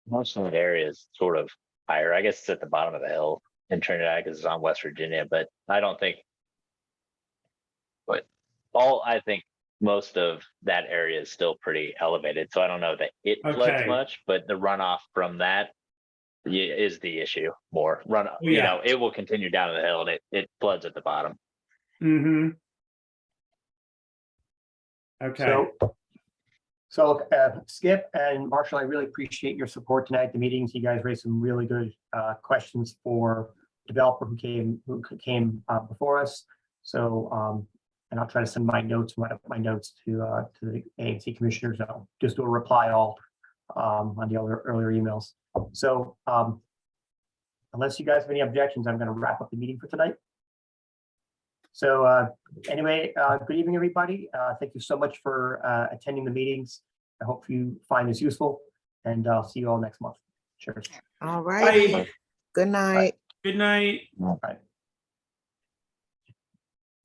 K: Most of the area is sort of higher. I guess it's at the bottom of the hill in Trinidad because it's on West Virginia, but I don't think. But I think most of that area is still pretty elevated. So I don't know that it floods
E: Okay.
K: much, but the runoff from that is the issue more. Runoff, you
E: Yeah.
K: know, it will continue down the hill and it floods at the bottom.
E: Mm-hmm. Okay.
B: So Skip and Marshall, I really appreciate your support tonight at the meetings. You guys raised some really good questions for developer who came before us. So and I'll try to send my notes, write up my notes to the ANC commissioners. I'll just do a reply all on the earlier emails. So unless you guys have any objections, I'm going to wrap up the meeting for tonight. So anyway, good evening, everybody. Thank you so much for attending the meetings. I hope you find this useful, and I'll see you all next month. Cheers.
J: All right.
E: Bye.
J: Good night.
E: Good night.
B: Bye.